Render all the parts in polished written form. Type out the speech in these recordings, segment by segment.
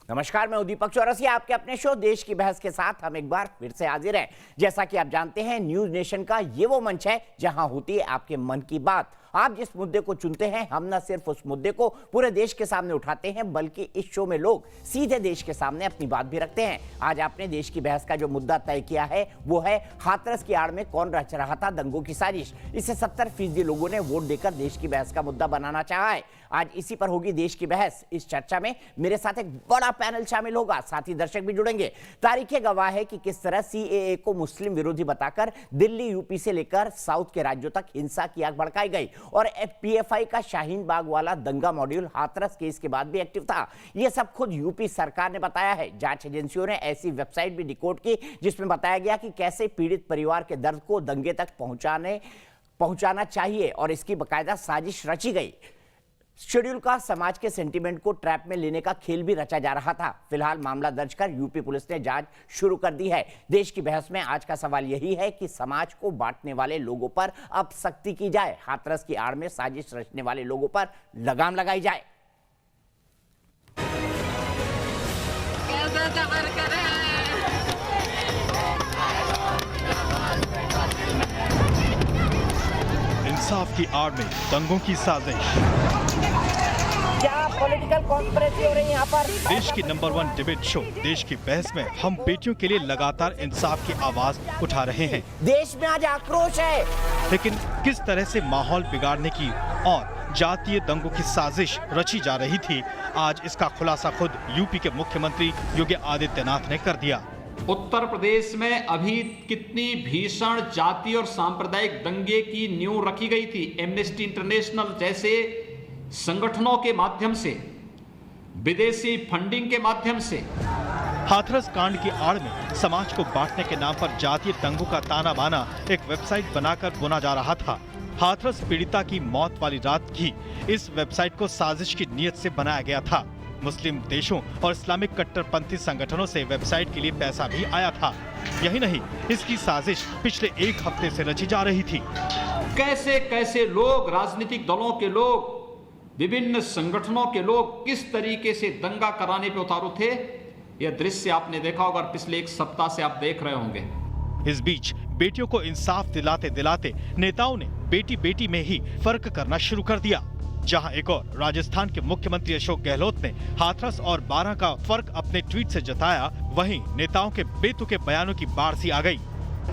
नमस्कार, मैं दीपक चौरसिया आपके अपने शो देश की बहस के साथ हम एक बार फिर से हाजिर हैं। जैसा कि आप जानते हैं, न्यूज नेशन का ये वो मंच है जहां होती है आपके मन की बात। आप जिस मुद्दे को चुनते हैं, हम न सिर्फ उस मुद्दे को पूरे देश के सामने उठाते हैं, बल्कि इस शो में लोग सीधे देश के सामने अपनी बात भी रखते हैं। आज आपने देश की बहस का जो मुद्दा तय किया है वो है हाथरस की आड़ में कौन रच रहा था दंगों की साजिश। इसे 70% लोगों ने वोट देकर देश की बहस का मुद्दा बनाना चाहा है। आज इसी पर होगी देश की बहस। इस चर्चा में मेरे साथ एक बड़ा पैनल शामिल होगा, साथ ही दर्शक भी जुड़ेंगे। तारीखें गवाह है कि किस तरह सीएए को मुस्लिम विरोधी बताकर दिल्ली, यूपी से लेकर साउथ के राज्यों तक हिंसा की आग भड़काई गई और पीएफआई का शाहीन बाग वाला दंगा मॉड्यूल हाथरस केस के बाद भी एक्टिव था। यह सब खुद यूपी सरकार ने बताया है। जांच एजेंसियों ने ऐसी वेबसाइट भी डिकोड की जिसमें बताया गया कि कैसे पीड़ित परिवार के दर्द को दंगे तक पहुंचाना चाहिए और इसकी बकायदा साजिश रची गई। शेड्यूल का समाज के सेंटीमेंट को ट्रैप में लेने का खेल भी रचा जा रहा था। फिलहाल मामला दर्ज कर यूपी पुलिस ने जांच शुरू कर दी है। देश की बहस में आज का सवाल यही है कि समाज को बांटने वाले लोगों पर अब सख्ती की जाए, हाथरस की आड़ में साजिश रचने वाले लोगों पर लगाम लगाई जाए। इंसाफ की आड़ में दंगों की साजिश। क्या पॉलिटिकल कॉन्स्पिरेसी हो रही है यहाँ पर? देश की नंबर 1 डिबेट शो देश की बहस में हम बेटियों के लिए लगातार इंसाफ की आवाज उठा रहे हैं। देश में आज आक्रोश है, लेकिन किस तरह से माहौल बिगाड़ने की और जातीय दंगों की साजिश रची जा रही थी, आज इसका खुलासा खुद यूपी के मुख्यमंत्री योगी आदित्यनाथ ने कर दिया। उत्तर प्रदेश में अभी कितनी भीषण जाति और सांप्रदायिक दंगे की नींव रखी गई थी। एमनेस्टी इंटरनेशनल जैसे संगठनों के माध्यम से, विदेशी फंडिंग के माध्यम से। हाथरस कांड की आड़ में समाज को बांटने के नाम पर जातीय दंगों का ताना बाना एक वेबसाइट बनाकर बुना जा रहा था। हाथरस पीड़िता की मौत वाली रात की इस वेबसाइट को साजिश की नीयत से बनाया गया था। मुस्लिम देशों और इस्लामिक कट्टरपंथी संगठनों से वेबसाइट के लिए पैसा भी आया था। यही नहीं, इसकी साजिश पिछले एक हफ्ते से रची जा रही थी। कैसे कैसे लोग, राजनीतिक दलों के लोग, विभिन्न संगठनों के लोग किस तरीके से दंगा कराने पे उतारू थे, यह दृश्य आपने देखा होगा, पिछले एक सप्ताह से आप देख रहे होंगे। इस बीच बेटियों को इंसाफ दिलाते दिलाते नेताओं ने बेटी बेटी में ही फर्क करना शुरू कर दिया। जहां एक और राजस्थान के मुख्यमंत्री अशोक गहलोत ने हाथरस और बारां का फर्क अपने ट्वीट से जताया, वहीं नेताओं के बेतुके बयानों की बाढ़ सी आ गई।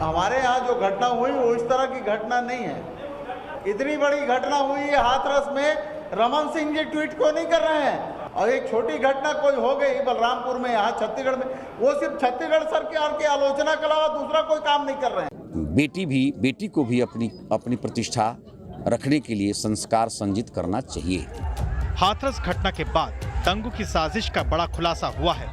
हमारे यहाँ जो घटना हुई वो इस तरह की घटना नहीं है। इतनी बड़ी घटना हुई है हाथरस में, रमन सिंह जी ट्वीट को नहीं कर रहे हैं। और एक छोटी घटना कोई हो गई बलरामपुर में, यहाँ छत्तीसगढ़ में, वो सिर्फ छत्तीसगढ़ सरकार की आलोचना के अलावा दूसरा कोई काम नहीं कर रहे हैं। बेटी को भी अपनी प्रतिष्ठा रखने के लिए संस्कार संजित करना चाहिए। हाथरस घटना के बाद दंगों की साजिश का बड़ा खुलासा हुआ है।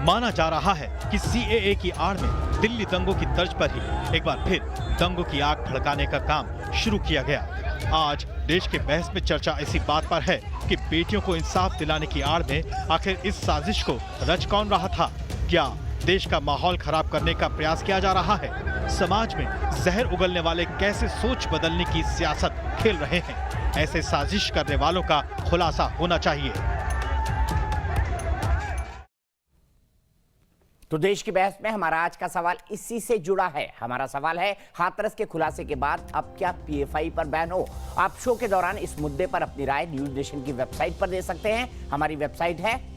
माना जा रहा है कि सीएए की आड़ में दिल्ली दंगों की तर्ज पर ही एक बार फिर दंगों की आग भड़काने का काम शुरू किया गया। आज देश के बहस में चर्चा इसी बात पर है कि बेटियों को इंसाफ दिलाने की आड़ में आखिर इस साजिश को रच कौन रहा था। क्या देश का माहौल खराब करने का प्रयास किया जा रहा है? समाज में जहर उगलने वाले कैसे सोच बदलने की सियासत खेल रहे हैं? ऐसे साजिश करने वालों का खुलासा होना चाहिए। तो देश की बहस में हमारा आज का सवाल इसी से जुड़ा है। हमारा सवाल है, हाथरस के खुलासे के बाद अब क्या पीएफआई पर बैन हो? आप शो के दौरान इस मुद्दे पर अपनी राय न्यूज नेशन की वेबसाइट पर दे सकते हैं। हमारी वेबसाइट है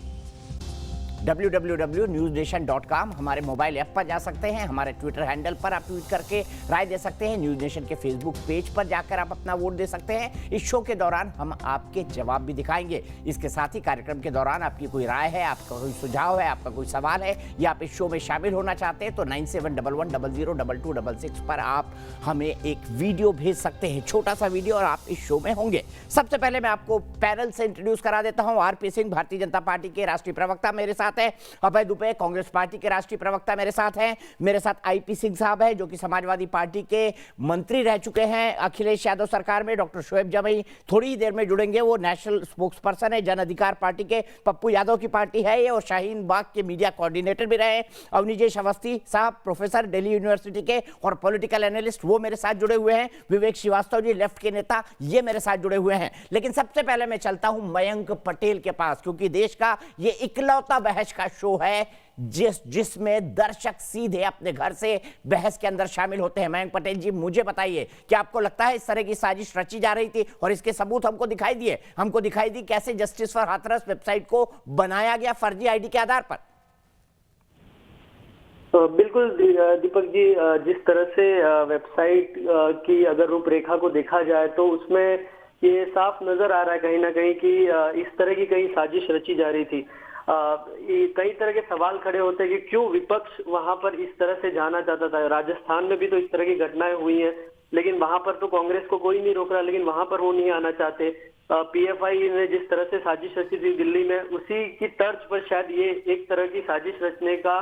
www.newsnation.com। हमारे मोबाइल ऐप पर जा सकते हैं। हमारे ट्विटर हैंडल पर आप ट्वीट करके राय दे सकते हैं। न्यूज नेशन के फेसबुक पेज पर जाकर आप अपना वोट दे सकते हैं। इस शो के दौरान हम आपके जवाब भी दिखाएंगे। इसके साथ ही कार्यक्रम के दौरान आपकी कोई राय है, आपका कोई सुझाव है, आपका कोई सवाल है या आप इस शो में शामिल होना चाहते हैं तो 9711002266 पर आप हमें एक वीडियो भेज सकते हैं, छोटा सा वीडियो, और आप इस शो में होंगे। सबसे पहले मैं आपको पैनल से इंट्रोड्यूस करा देता हूं। आरपी सिंह भारतीय जनता पार्टी के राष्ट्रीय प्रवक्ता मेरे साथ है। अभय दुबे कांग्रेस पार्टी के राष्ट्रीय प्रवक्ता मेरे साथ हैं। मेरे साथ आईपी सिंह साहब है जो कि समाजवादी पार्टी के मंत्री रह चुके हैं अखिलेश यादव सरकार में। डॉक्टर शोएब जमई थोड़ी ही देर में जुड़ेंगे, वो नेशनल स्पोक्स पर्सन है, जन अधिकार पार्टी के पप्पू यादव की पार्टी है ये, और शाहीन बाग के मीडिया कोऑर्डिनेटर भी रहे। अवनीजेश अवस्थी साहब प्रोफेसर दिल्ली यूनिवर्सिटी के और पॉलिटिकल एनालिस्ट, वो मेरे साथ जुड़े हुए हैं। विवेक श्रीवास्तव जी लेफ्ट के नेता, ये मेरे साथ जुड़े हुए हैं। लेकिन सबसे पहले मैं चलता हूं मयंक पटेल के पास, क्योंकि देश का ये इकलौता बहस का शो है जिसमें दर्शक सीधे अपने घर से बहस के अंदर शामिल होते हैं। मयंक पटेल जी, मुझे बताइए, क्या आपको लगता है इस तरह की साजिश रची जा रही थी और इसके सबूत हमको दिखाई दी कैसे जस्टिस फॉर हाथरस वेबसाइट को बनाया गया फर्जी आईडी के आधार पर? बिल्कुल दीपक जी, जिस तरह से वेबसाइट की अगर रूपरेखा को देखा जाए तो उसमें ये साफ नजर आ रहा है कहीं ना कहीं कि इस तरह की कहीं साजिश रची जा रही थी। कई तरह के सवाल खड़े होते हैं कि क्यों विपक्ष वहां पर इस तरह से जाना चाहता था। राजस्थान में भी तो इस तरह की घटनाएं हुई हैं, लेकिन वहां पर तो कांग्रेस को कोई नहीं रोक रहा, लेकिन वहां पर वो नहीं आना चाहते। पीएफआई ने जिस तरह से साजिश रची थी दिल्ली में, उसी की तर्ज पर शायद ये एक तरह की साजिश रचने का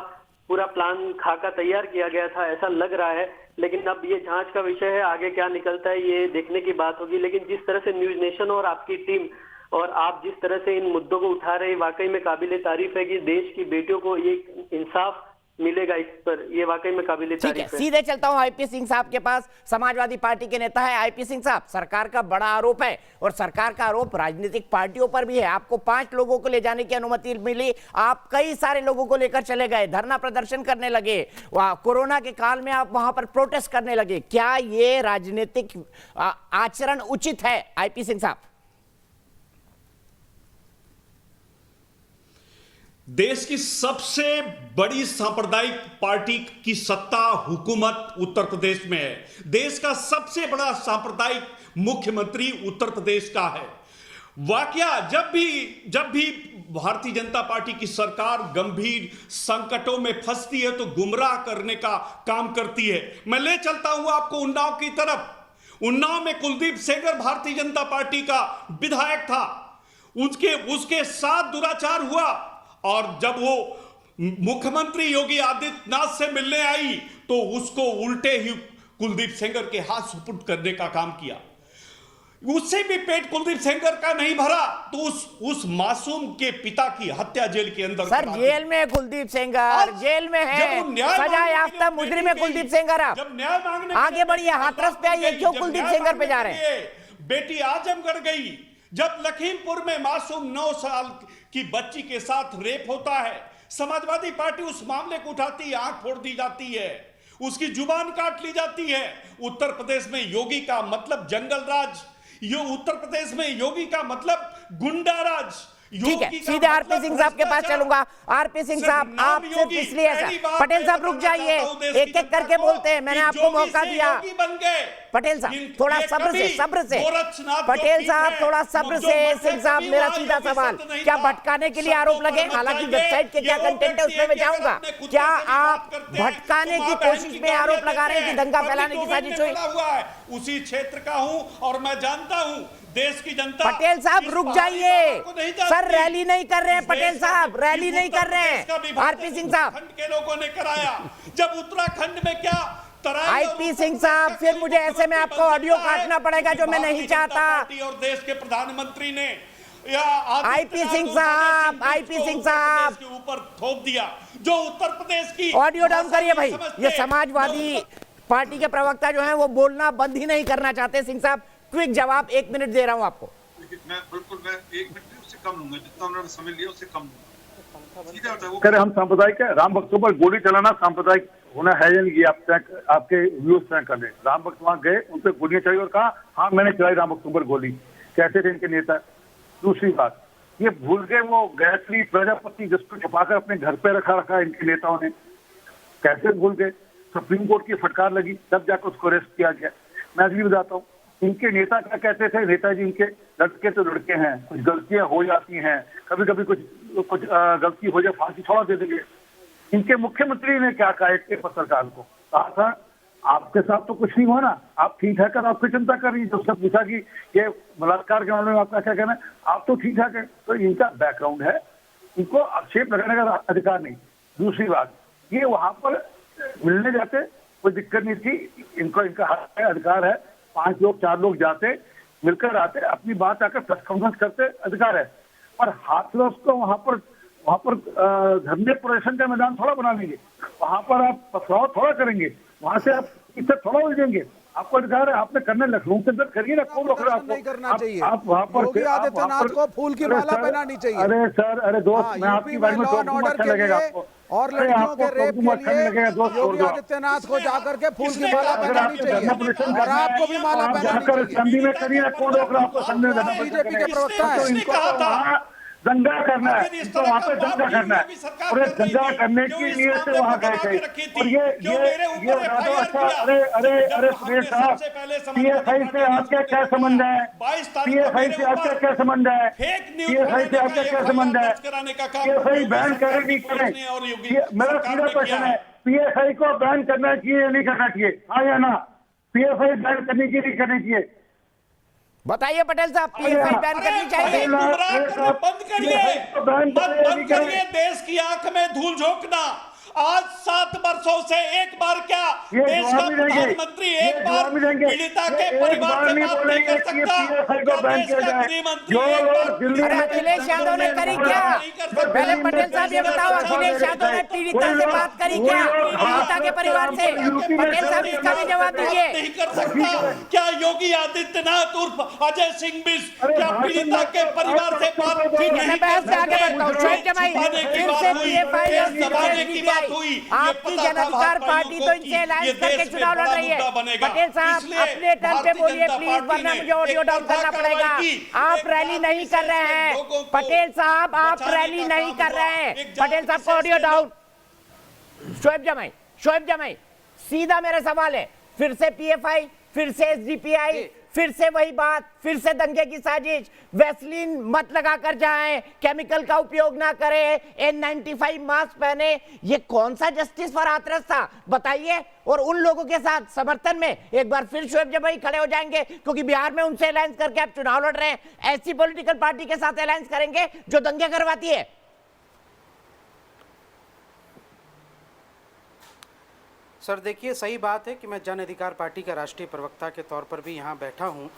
पूरा प्लान खाका तैयार किया गया था, ऐसा लग रहा है। लेकिन अब ये जांच का विषय है, आगे क्या निकलता है ये देखने की बात होगी। लेकिन जिस तरह से न्यूज नेशन और आपकी टीम और आप जिस तरह से इन मुद्दों को उठा रहे, वाकई में काबिले तारीफ है कि देश की बेटियों को ये इंसाफ मिलेगा इस पर, ये वाकई में काबिले तारीफ है। सीधे चलता हूं आईपी सिंह साहब के पास, समाजवादी पार्टी के नेता है। आईपी सिंह साहब, सरकार का बड़ा आरोप है और सरकार का आरोप राजनीतिक पार्टियों पर भी है। आपको 5 लोगों को ले जाने की अनुमति मिली, आप कई सारे लोगों को लेकर चले गए, धरना प्रदर्शन करने लगे, कोरोना के काल में आप वहां पर प्रोटेस्ट करने लगे। क्या ये राजनीतिक आचरण उचित है आईपी सिंह साहब? देश की सबसे बड़ी सांप्रदायिक पार्टी की सत्ता हुकूमत उत्तर प्रदेश में है। देश का सबसे बड़ा सांप्रदायिक मुख्यमंत्री उत्तर प्रदेश का है। वाकया जब भी भारतीय जनता पार्टी की सरकार गंभीर संकटों में फंसती है तो गुमराह करने का काम करती है। मैं ले चलता हूं आपको उन्नाव की तरफ। उन्नाव में कुलदीप सेंगर भारतीय जनता पार्टी का विधायक था, उसके साथ दुराचार हुआ और जब वो मुख्यमंत्री योगी आदित्यनाथ से मिलने आई तो उसको उल्टे ही कुलदीप सेंगर के हाथ सुपुर्द करने का काम किया। उससे भी पेट कुलदीप सेंगर का नहीं भरा तो उस मासूम के पिता की हत्या जेल के अंदर। सर, जेल में कुलदीप सेंगर, जेल में है, सजा याफ्ता मुजरिम है कुलदीप सेंगर। आप जब न्याय मांगने आगे बढ़िए, हाथरस पे आइए, क्यों कुलदीप सेंगर पे जा रहे हैं? बेटी आजमगढ़ गई, जब लखीमपुर में मासूम 9 साल की बच्ची के साथ रेप होता है, समाजवादी पार्टी उस मामले को उठाती है, आंख फोड़ दी जाती है, उसकी जुबान काट ली जाती है। उत्तर प्रदेश में योगी का मतलब जंगल राज, उत्तर प्रदेश में योगी का मतलब गुंडा राज। ठीक है, सीधे आरपी सिंह साहब के पास चलूंगा। आरपी सिंह साहब, आप सिर्फ इसलिए ऐसा, पटेल साहब रुक जाइए, एक एक करके बोलते हैं, मैंने आपको मौका दिया। पटेल साहब थोड़ा सब्र से पटेल साहब थोड़ा सब्र से। सिंह साहब, मेरा सीधा सवाल, क्या भटकाने के लिए आरोप लगे? हालांकि वेबसाइट के क्या कंटेंट है उसमें मैं जाऊंगा। क्या आप भटकाने की कोशिश में आरोप लगा रहे हैं कि दंगा फैलाने की साजिश हुई? उसी क्षेत्र का हूं और मैं जानता हूं देश की जनता। पटेल साहब रुक जाइए, सर रैली नहीं कर रहे हैं। पटेल साहब रैली नहीं कर रहे हैं। आरपी सिंह साहब, के लोगों ने कराया, जब उत्तराखंड में क्या आईपी सिंह साहब, फिर मुझे ऐसे में आपको ऑडियो काटना पड़ेगा जो मैं नहीं चाहता। और देश के प्रधानमंत्री ने आईपी सिंह साहब के ऊपर थोप दिया, जो उत्तर प्रदेश की। ऑडियो डाउन करिए भाई। ये समाजवादी पार्टी के प्रवक्ता जो हैं वो बोलना बंद ही नहीं करना चाहते। सिंह साहब, क्विक जवाब, 1 मिनट दे रहा हूं आपको। मैं 1 मिनट उससे कम लूंगा, जितना उन्होंने समय लिया उससे कम लूंगा। कह रहे हम सांप्रदायिक है, राम भक्तों पर गोली चलाना सांप्रदायिक होना है या नहीं, आपके व्यूज तय कर ले। राम भक्त वहां गए, उन पर गोलियां चलाई और कहा हाँ मैंने चलाई राम भक्तों पर गोली। कैसे थे इनके नेता? दूसरी बात, ये भूल गए वो गायत्री प्रजापति जिसको छुपाकर अपने घर पे रखा इनके नेताओं ने। कैसे भूल गए? सुप्रीम कोर्ट की फटकार लगी, तब जाकर उसको अरेस्ट किया गया। मैं अभी बताता हूँ, इनके नेता क्या कहते थे? नेताजी इनके लड़के तो लड़के हैं, कुछ गलतियां हो जाती हैं, कभी कभी कुछ गलती हो जाए फांसी थोड़ा दे देंगे। इनके मुख्यमंत्री ने क्या कहा एक पत्रकार को? कहा था आपके साथ तो कुछ नहीं हुआ ना, आप ठीक ठाक कर, आपकी चिंता कर रही है। तो उसने पूछा कि ये बलात्कार के मामले में आपका क्या कहना है? आप तो ठीक ठाक है। तो इनका बैकग्राउंड है, इनको आक्षेप लगाने का अधिकार नहीं। दूसरी बात, ये वहां पर मिलने जाते, कोई दिक्कत नहीं थी, इनका अधिकार है। 5 लोग 4 लोग जाते, मिलकर आते, अपनी बात आकर प्रेस कॉन्फ्रेंस करते, अधिकार है। पर हाथरस को वहां पर धरने प्रदर्शन का मैदान थोड़ा बना लेंगे, वहां पर आप पथराव थोड़ा करेंगे, वहां से आप इससे थोड़ा उलझेंगे। आपको अधिकार है, आपने करना लखनऊ के अंदर करिए ना, कौन रोक रहा है आपको? नहीं करना चाहिए। आप वहाँ पर योगी आदित्यनाथ को फूल की माला पहनानी चाहिए। अरे सर, अरे दोस्त, हाँ, मैं आपकी यूपी बारे में में लॉ एंड ऑर्डर के लगेगा लिए आपको और लड़कियों के रेप के लिए दोस्त, योगी आदित्यनाथ को जाकर के फूल की माला पहनानी चाहिए और आपको भी माला पहनानी चाहिए। असेंबली में करिए ना, कौन रोक रहा है आपको? असेंबली में बीजेपी के प्रवक्ता है। इनको वहाँ दंगा करना है, इनको वहाँ पे दंगा करना है, और ये दंगा करने के लिए से वहाँ गए थे। और ये बता दो, अच्छा, अरे सुरेश साहब, पीएफआई से आपका क्या संबंध है? पीएफआई से आपका क्या संबंध है? पीएफआई से आपका क्या संबंध है? पीएफआई बैन करे नहीं करे? मेरा सीधा क्वेश्चन है, पीएफआई को बैन करना चाहिए या नहीं करना चाहिए? हाँ या ना? पीएफआई बैन करनी चाहिए नहीं करनी चाहिए? बताइए पटेल साहब, पीएफआई बैन करनी चाहिए? बंद करिए देश की आंख में धूल झोंकना। आज 7 वर्षों से एक बार क्या देश का प्रधानमंत्री एक बार पीड़िता के परिवार से बात नहीं कर सकता? देश का गृहमंत्री अरे अखिलेश यादव ने करी क्या? पहले पटेल साहब ये बताओ, अखिलेश यादव ने पीड़िता से बात करी क्या? पीड़िता के परिवार से? पटेल साहब इसका भी जवाब दीजिए। नहीं कर सकता क्या योगी आदित्यनाथ उर्फ अजय सिंह बिष्ट क्या पीड़िता के परिवार से बात? ठीक है, मैं बहस से आगे बढ़ता हूँ। शोएब जमाई, फिर से पीएफआई और सीपीआई, आपकी जन अधिकार पार्टी तो इनसे अलायंस करके चुनाव लड़ रही है। पटेल साहब अपने टर्न पे बोलिए प्लीज, वरना मुझे ऑडियो डाउन करना पड़ेगा। आप रैली नहीं कर रहे हैं पटेल साहब, आप रैली नहीं कर रहे हैं। पटेल साहब को ऑडियो डाउन। शोएब जमाई, सीधा मेरा सवाल है, फिर से पीएफआई, फिर से एसडीपीआई, फिर से वही बात, फिर से दंगे की साजिश। वैसलीन मत लगाकर जाएं, केमिकल का उपयोग ना करें, N95 मास्क पहने। ये कौन सा जस्टिस फॉर हाथरस था बताइए? और उन लोगों के साथ समर्थन में एक बार फिर शोएब जमाई खड़े हो जाएंगे, क्योंकि बिहार में उनसे अलायंस करके आप चुनाव लड़ रहे हैं। ऐसी पॉलिटिकल पार्टी के साथ अलायंस करेंगे जो दंगे करवाती है? सर देखिए, सही बात है कि मैं जन अधिकार पार्टी का राष्ट्रीय प्रवक्ता के तौर पर भी यहाँ बैठा हूँ।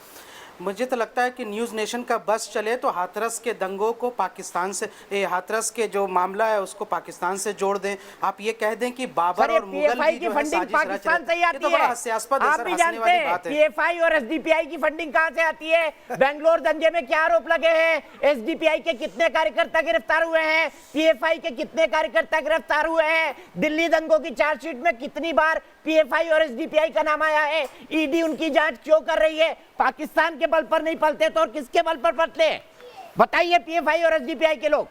मुझे तो लगता है कि न्यूज़ नेशन का बस चले तो हाथरस के दंगों को पाकिस्तान से, हाथरस के जो मामला है उसको पाकिस्तान से जोड़ दें। आप ये कह दें कि बाबर और मुगल की जो है साजिश पाकिस्तान से ही आती है। हास्यास्पद है, आप भी जानते हैं पीएफआई और एसडीपीआई की फंडिंग कहां से आती है? बेंगलोर दंगे में क्या आरोप लगे हैं? एसडीपीआई के कितने कार्यकर्ता गिरफ्तार हुए हैं? पीएफआई के कितने कार्यकर्ता गिरफ्तार हुए हैं? दिल्ली दंगों की चार्जशीट में कितनी बार पीएफआई और एसडीपीआई का नाम आया है? ईडी उनकी जांच क्यों कर रही है? पाकिस्तान के बल पर नहीं पलते तो और किसके बल पर पलते हैं? बताइए पीएफआई और एसडीपीआई के लोग।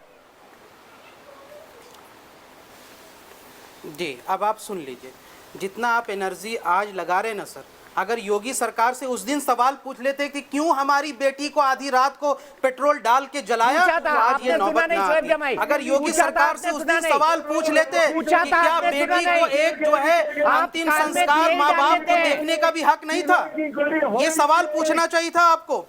जी, अब आप सुन लीजिए, जितना आप एनर्जी आज लगा रहे ना सर, अगर योगी सरकार से उस दिन सवाल पूछ लेते कि क्यों हमारी बेटी को आधी रात को पेट्रोल डाल के जलाया, तो आज ये नौबत ना आती। अगर योगी सरकार से उस दिन सवाल पूछ लेते कि क्या बेटी को एक जो है अंतिम संस्कार माँ बाप को देखने का भी हक नहीं था, ये सवाल पूछना चाहिए था आपको।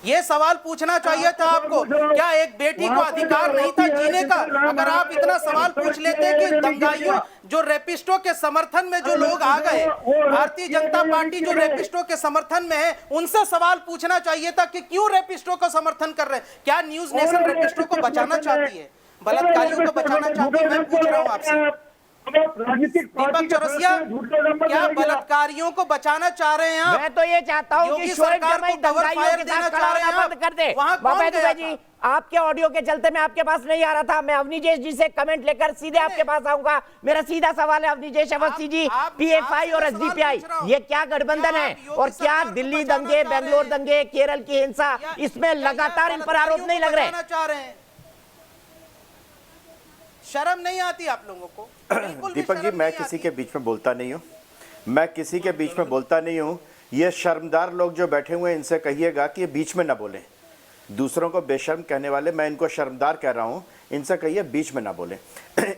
ये सवाल पूछना चाहिए था आपको, क्या एक बेटी को अधिकार नहीं था जीने का? अगर आप इतना सवाल पूछ लेते कि दंगाइयों जो रेपिस्टों के समर्थन में जो लोग आ गए, भारतीय जनता पार्टी जो रेपिस्टों के समर्थन में है, उनसे सवाल पूछना चाहिए था कि क्यों रेपिस्टों का समर्थन कर रहे हैं। क्या न्यूज़ नेशन रेपिस्टों को बचाना चाहती है, बलात्कारियों को बचाना चाहती है? मैं पूछ रहा हूँ आपसे, दीपक चौरसिया, क्या बलात्कारियों को बचाना चाह रहे हैं आप? मैं तो ये चाहता हूँ कि शोएब जमाई दंगाइयों के साथ खड़ा होना बंद कर दे। बाबा जी, आपके ऑडियो के चलते मैं आपके पास नहीं आ रहा था। मैं अवनीजेश जी से कमेंट लेकर सीधे आपके पास आऊंगा। मेरा सीधा सवाल है अवनीजेश अवस्थी जी, पीएफआई और एसडीपीआई ये क्या गठबंधन है? और क्या दिल्ली दंगे, बेंगलोर दंगे, केरल की हिंसा, इसमें लगातार इन पर आरोप नहीं लग रहे? शर्म नहीं आती आप लोगों को? दीपक जी, मैं किसी के बीच में बोलता नहीं हूँ, मैं किसी के बीच में बोलता नहीं हूँ। ये शर्मदार लोग जो बैठे हुए हैं इनसे कहिएगा कि ये बीच में ना बोलें। दूसरों को बेशर्म कहने वाले, मैं इनको शर्मदार कह रहा हूँ, इनसे कहिए बीच में ना बोलें।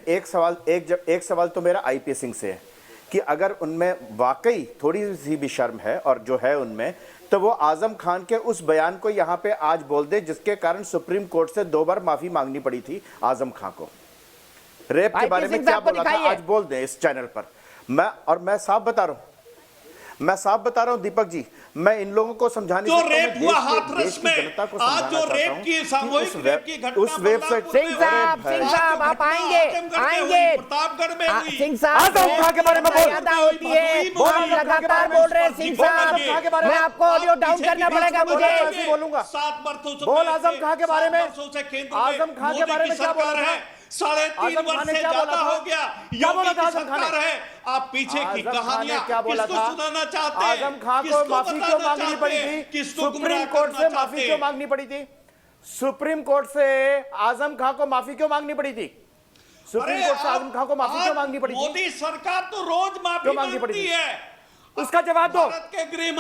एक सवाल तो मेरा आईपी सिंह से है कि अगर उनमें वाकई थोड़ी सी भी शर्म है और जो है उनमें, तो वो आजम खान के उस बयान को यहाँ पे आज बोल दे जिसके कारण सुप्रीम कोर्ट से 2 बार माफी मांगनी पड़ी थी आजम खान को। रेप के बारे में क्या बोला था आज बोल दें इस चैनल पर। मैं साफ बता रहा हूं, मैं साफ बता रहा हूं दीपक जी, मैं इन लोगों को समझाने जो रेप हुआ हाथरस में, आज जो रेप की सामूहिक रेप की घटना उस वेबसाइट सिंह साहब आप आएंगे प्रतापगढ़ में हुई। सिंह साहब आजम खां के बारे में मर्यादा होती है, आप लगातार बोल रहे हैं। सिंह साहब मैं आपको ऑडियो डाउन करना पड़ेगा मुझे। बोलूंगा 7 वर्षों से बोल आजम खां के बारे में, आजम खां के बारे में क्या बोला था? 3.5 वर्ष से ज्यादा हो गया योगी की सरकार है। आप पीछे की कहानियां किसको सुनाना चाहते हैं? आजम खां को माफी क्यों मांगनी पड़ी थी? सुप्रीम कोर्ट से माफी क्यों मांगनी पड़ी थी? सुप्रीम कोर्ट से आजम खां को माफी क्यों मांगनी पड़ी थी? सुप्रीम कोर्ट से आजम खां को माफी क्यों मांगनी पड़ी थी? मोदी सरकार तो रोज माफी मांगती है। उसका जवाब दो,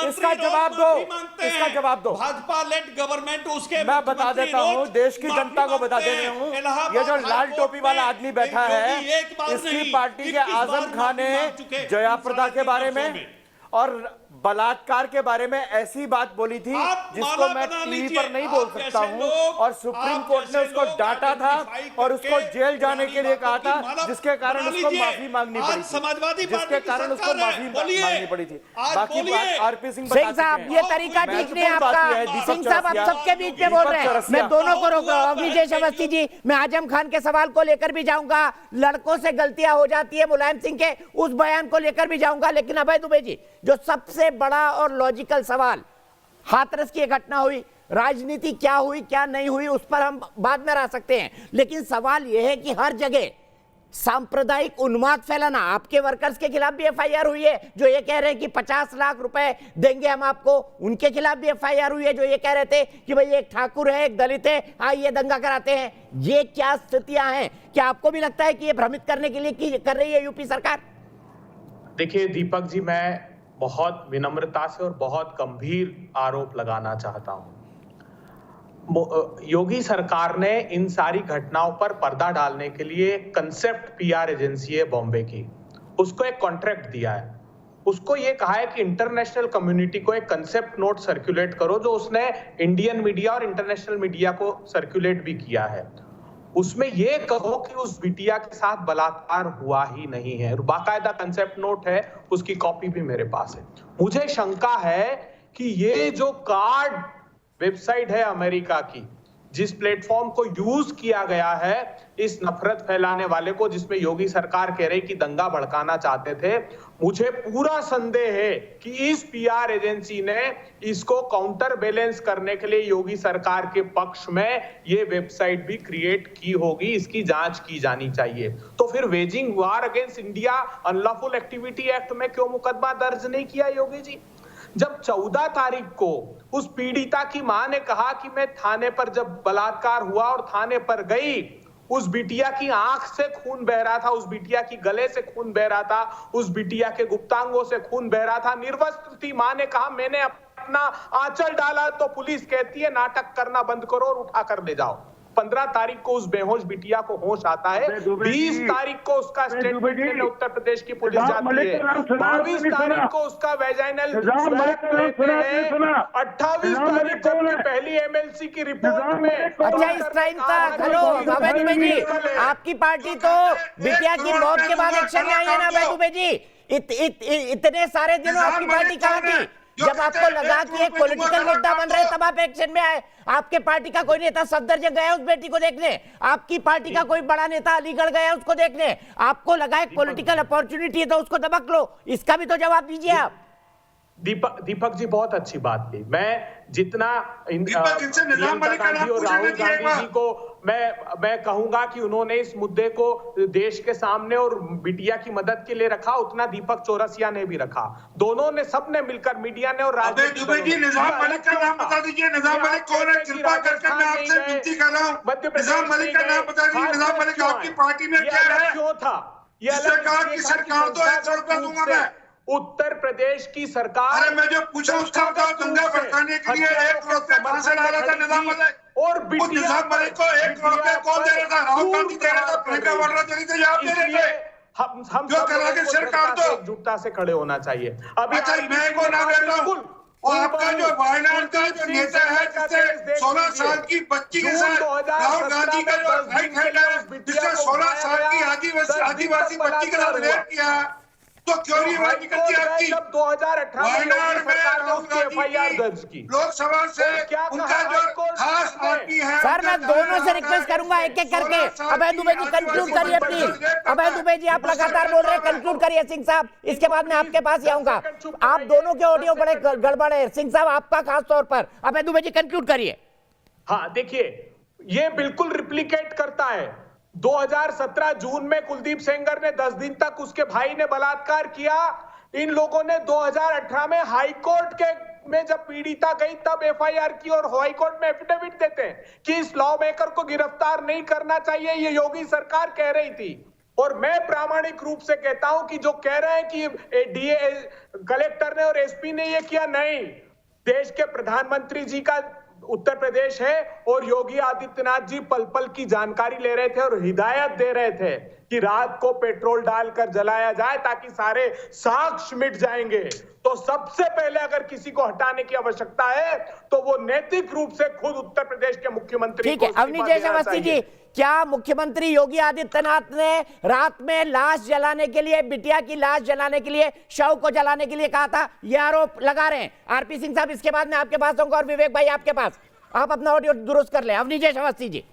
इसका जवाब दो, इसका जवाब दो। भाजपा लेड गवर्नमेंट उसके मैं बता देता हूँ, देश की जनता को बता दे रहा हूँ, ये जो लाल टोपी वाला आदमी बैठा है, इसकी पार्टी के आजम खान ने जया प्रदा के बारे में और बलात्कार के बारे में ऐसी बात बोली थी जिसको मैं टीवी पर नहीं बोल सकता हूं, और सुप्रीम कोर्ट ने उसको डांटा था और उसको जेल जाने के लिए कहा था, जिसके कारण उसको माफी मांगनी पड़ी थी, जिसके कारण उसको माफी मांगनी पड़ी थी। बाकी बात आरपी सिंह साहब, ये तरीका ठीक नहीं है आपका। सिंह साहब आप सबके बीच में बोल रहे हैं, मैं दोनों को रोक रहा हूँ। विजय अवस्थी जी, मैं आजम खान के सवाल को लेकर भी जाऊंगा, लड़कों से गलतियां हो जाती है मुलायम सिंह के उस बयान को लेकर भी जाऊंगा, लेकिन अभय दुबे जी, जो सबसे बड़ा और लॉजिकल सवाल, हाथरस की घटना हुई, राजनीति क्या हुई क्या नहीं हुई उस पर हम बाद में रह सकते हैं, लेकिन सवाल यह है कि हर जगह सांप्रदायिक उन्माद फैलाना। आपके वर्कर्स के खिलाफ भी एफआईआर हुई है जो ये कह रहे हैं कि 50 लाख रुपए देंगे हम आपको, उनके खिलाफ भी एफआईआर हुई है जो ये कह रहे थे कि भाई एक ठाकुर है एक दलित है, आइए दंगा कराते हैं। ये क्या स्थितियां हैं? क्या आपको भी लगता है कि ये भ्रमित करने के लिए कर रही है यूपी सरकार? देखिए दीपक जी, मैं बहुत विनम्रता से और बहुत गंभीर आरोप लगाना चाहता हूं। योगी सरकार ने इन सारी घटनाओं पर पर्दा डालने के लिए कंसेप्ट पीआर एजेंसी है बॉम्बे की, उसको एक कॉन्ट्रैक्ट दिया है, उसको ये कहा है कि इंटरनेशनल कम्युनिटी को एक कंसेप्ट नोट सर्कुलेट करो, जो उसने इंडियन मीडिया और इंटरनेशनल मीडिया को सर्कुलेट भी किया है। उसमें ये कहो कि उस बिटिया के साथ बलात्कार हुआ ही नहीं है, बाकायदा कंसेप्ट नोट है, उसकी कॉपी भी मेरे पास है। मुझे शंका है कि ये जो कार्ड वेबसाइट है अमेरिका की, जिस प्लेटफॉर्म को यूज किया गया है इस नफरत फैलाने वाले को, जिसमें योगी सरकार कह रही कि दंगा भड़काना चाहते थे, मुझे पूरा संदेह है कि इस पीआर एजेंसी ने इसको काउंटर बैलेंस करने के लिए योगी सरकार के पक्ष में ये वेबसाइट भी क्रिएट की होगी। इसकी जांच की जानी चाहिए। तो फिर वेजिंग वार against India unlawful activity act में क्यों मुकदमा दर्ज नहीं किया योगी जी? जब 14 तारीख को उस पीड़िता की मां ने कहा कि मैं थाने पर जब बलात्कार हुआ और थाने पर गई, उस बिटिया की आंख से खून बह रहा था, उस बिटिया की गले से खून बह रहा था, उस बिटिया के गुप्तांगों से खून बह रहा था, निर्वस्त्र थी। मां ने कहा मैंने अपना आंचल डाला, तो पुलिस कहती है नाटक करना बंद करो और उठा कर ले जाओ। 15 तारीख को उस बेहोश बिटिया को होश आता है, 20 तारीख को उसका स्टेटमेंट उत्तर प्रदेश की पुलिस जाती है, 22 तारीख को उसका वेजाइनल, 28 तारीख को पहली एमएलसी की रिपोर्ट में। अच्छा, इस टाइम तक हेलो अभय दुबे जी, आपकी पार्टी तो बिटिया की मौत के बाद एक्शन में आई है ना अभय दुबे जी? इतने सारे दिनों आपकी पार्टी कहां थी? जब आपको लगा कि एक पॉलिटिकल मुद्दा बन रहा है तब आप एक्शन में आए। आपके पार्टी का कोई नेता सफदरजंग गया उस बेटी को देखने, आपकी पार्टी का कोई बड़ा नेता अलीगढ़ गया उसको देखने, आपको लगा एक पॉलिटिकल अपॉर्चुनिटी है तो उसको दबक लो। इसका भी तो जवाब दीजिए आप। दीपक जी बहुत अच्छी बात की। मैं जितना प्रियंका गांधी और राहुल गांधी जी को मैं कहूंगा कि उन्होंने इस मुद्दे को देश के सामने और बिटिया की मदद के लिए रखा, उतना दीपक चौरसिया ने भी रखा। दोनों ने, सबने मिलकर, मीडिया ने और निजाम मलिक का नाम बता दीजिए। निजाम मलिक कौन है? कृपा करके मैं आपसे विनती कर रहा हूँ, निजाम मलिक का नाम बता दीजिए। निजाम मलिक आपकी पार्टी में क्या है? क्यों था ये सरकार की सरकार तो 100 रुपया दूंगा मैं। उत्तर प्रदेश की सरकार, अरे मैं जो पूछा उसका बताओ। दंगा भड़काने के लिए 1 करोड़ रुपया कहां से डाला था निजाम मलिक? और निजाम मलिक को 1 करोड़ रुपया कौन दे रहा था? राहुल गांधी दे रहा था, प्रियंका वाड्रा चली थी, आप दे रहे थे। हम जो कर रहा है सरकार तो एकजुटता से खड़े होना चाहिए। अभी अच्छा, मैं को ना कर रहा हूँ, और आपका जो वायनाड का जो नेता है जिससे 16 साल की बच्ची के साथ राहुल गांधी का जो राइट हैंड है, जिससे 16 साल की आदिवासी बच्ची के साथ रेप किया, तो क्यों नहीं राजी करती आपकी? जब 2018 में योगी सरकार ने उसकी एफआईआर दर्ज की, लोकसभा से उनका जो खास पार्टी है। सर मैं दोनों से रिक्वेस्ट करूंगा एक एक करके। अभय दुबे जी कंक्लूड करिए प्लीज। अभय दुबे जी आप लगातार बोल रहे हैं, कंक्लूड करिए सिंह साहब, इसके बाद मैं आपके पास ही आऊंगा। आप दोनों के ऑडियो बड़े गड़बड़ है, सिंह साहब आपका खास तौर पर। अभय दुबे जी कंक्लूड करिए। हाँ देखिए, ये बिल्कुल रिप्लिकेट करता है। 2017 जून में कुलदीप सेंगर ने 10 दिन तक उसके भाई ने बलात्कार किया। इन लोगों ने 2018 में हाई कोर्ट के में जब पीड़िता गई तब एफआईआर की और हाई कोर्ट में एफिडेविट देते हैं कि इस लॉ मेकर को गिरफ्तार नहीं करना चाहिए, ये योगी सरकार कह रही थी। और मैं प्रामाणिक रूप से कहता हूं कि जो कह रहे हैं कि डीए कलेक्टर ने और एसपी ने ये किया, नहीं, देश के प्रधानमंत्री जी का उत्तर प्रदेश है और योगी आदित्यनाथ जी पल पल की जानकारी ले रहे थे और हिदायत दे रहे थे कि रात को पेट्रोल डालकर जलाया जाए ताकि सारे साक्ष्य मिट जाएंगे। तो सबसे पहले अगर किसी को हटाने की आवश्यकता है तो वो नैतिक रूप से खुद उत्तर प्रदेश के मुख्यमंत्री ठीक है। अवनीश अवस्थी जी, क्या मुख्यमंत्री योगी आदित्यनाथ ने रात में लाश जलाने के लिए, बिटिया की लाश जलाने के लिए, शव को जलाने के लिए कहा था? ये आरोप लगा रहे हैं आरपी सिंह साहब। इसके बाद मैं आपके पास आऊंगा और विवेक भाई आपके पास, आप अपना ऑडियो दुरुस्त कर लें। अवनीश अवस्थी जी।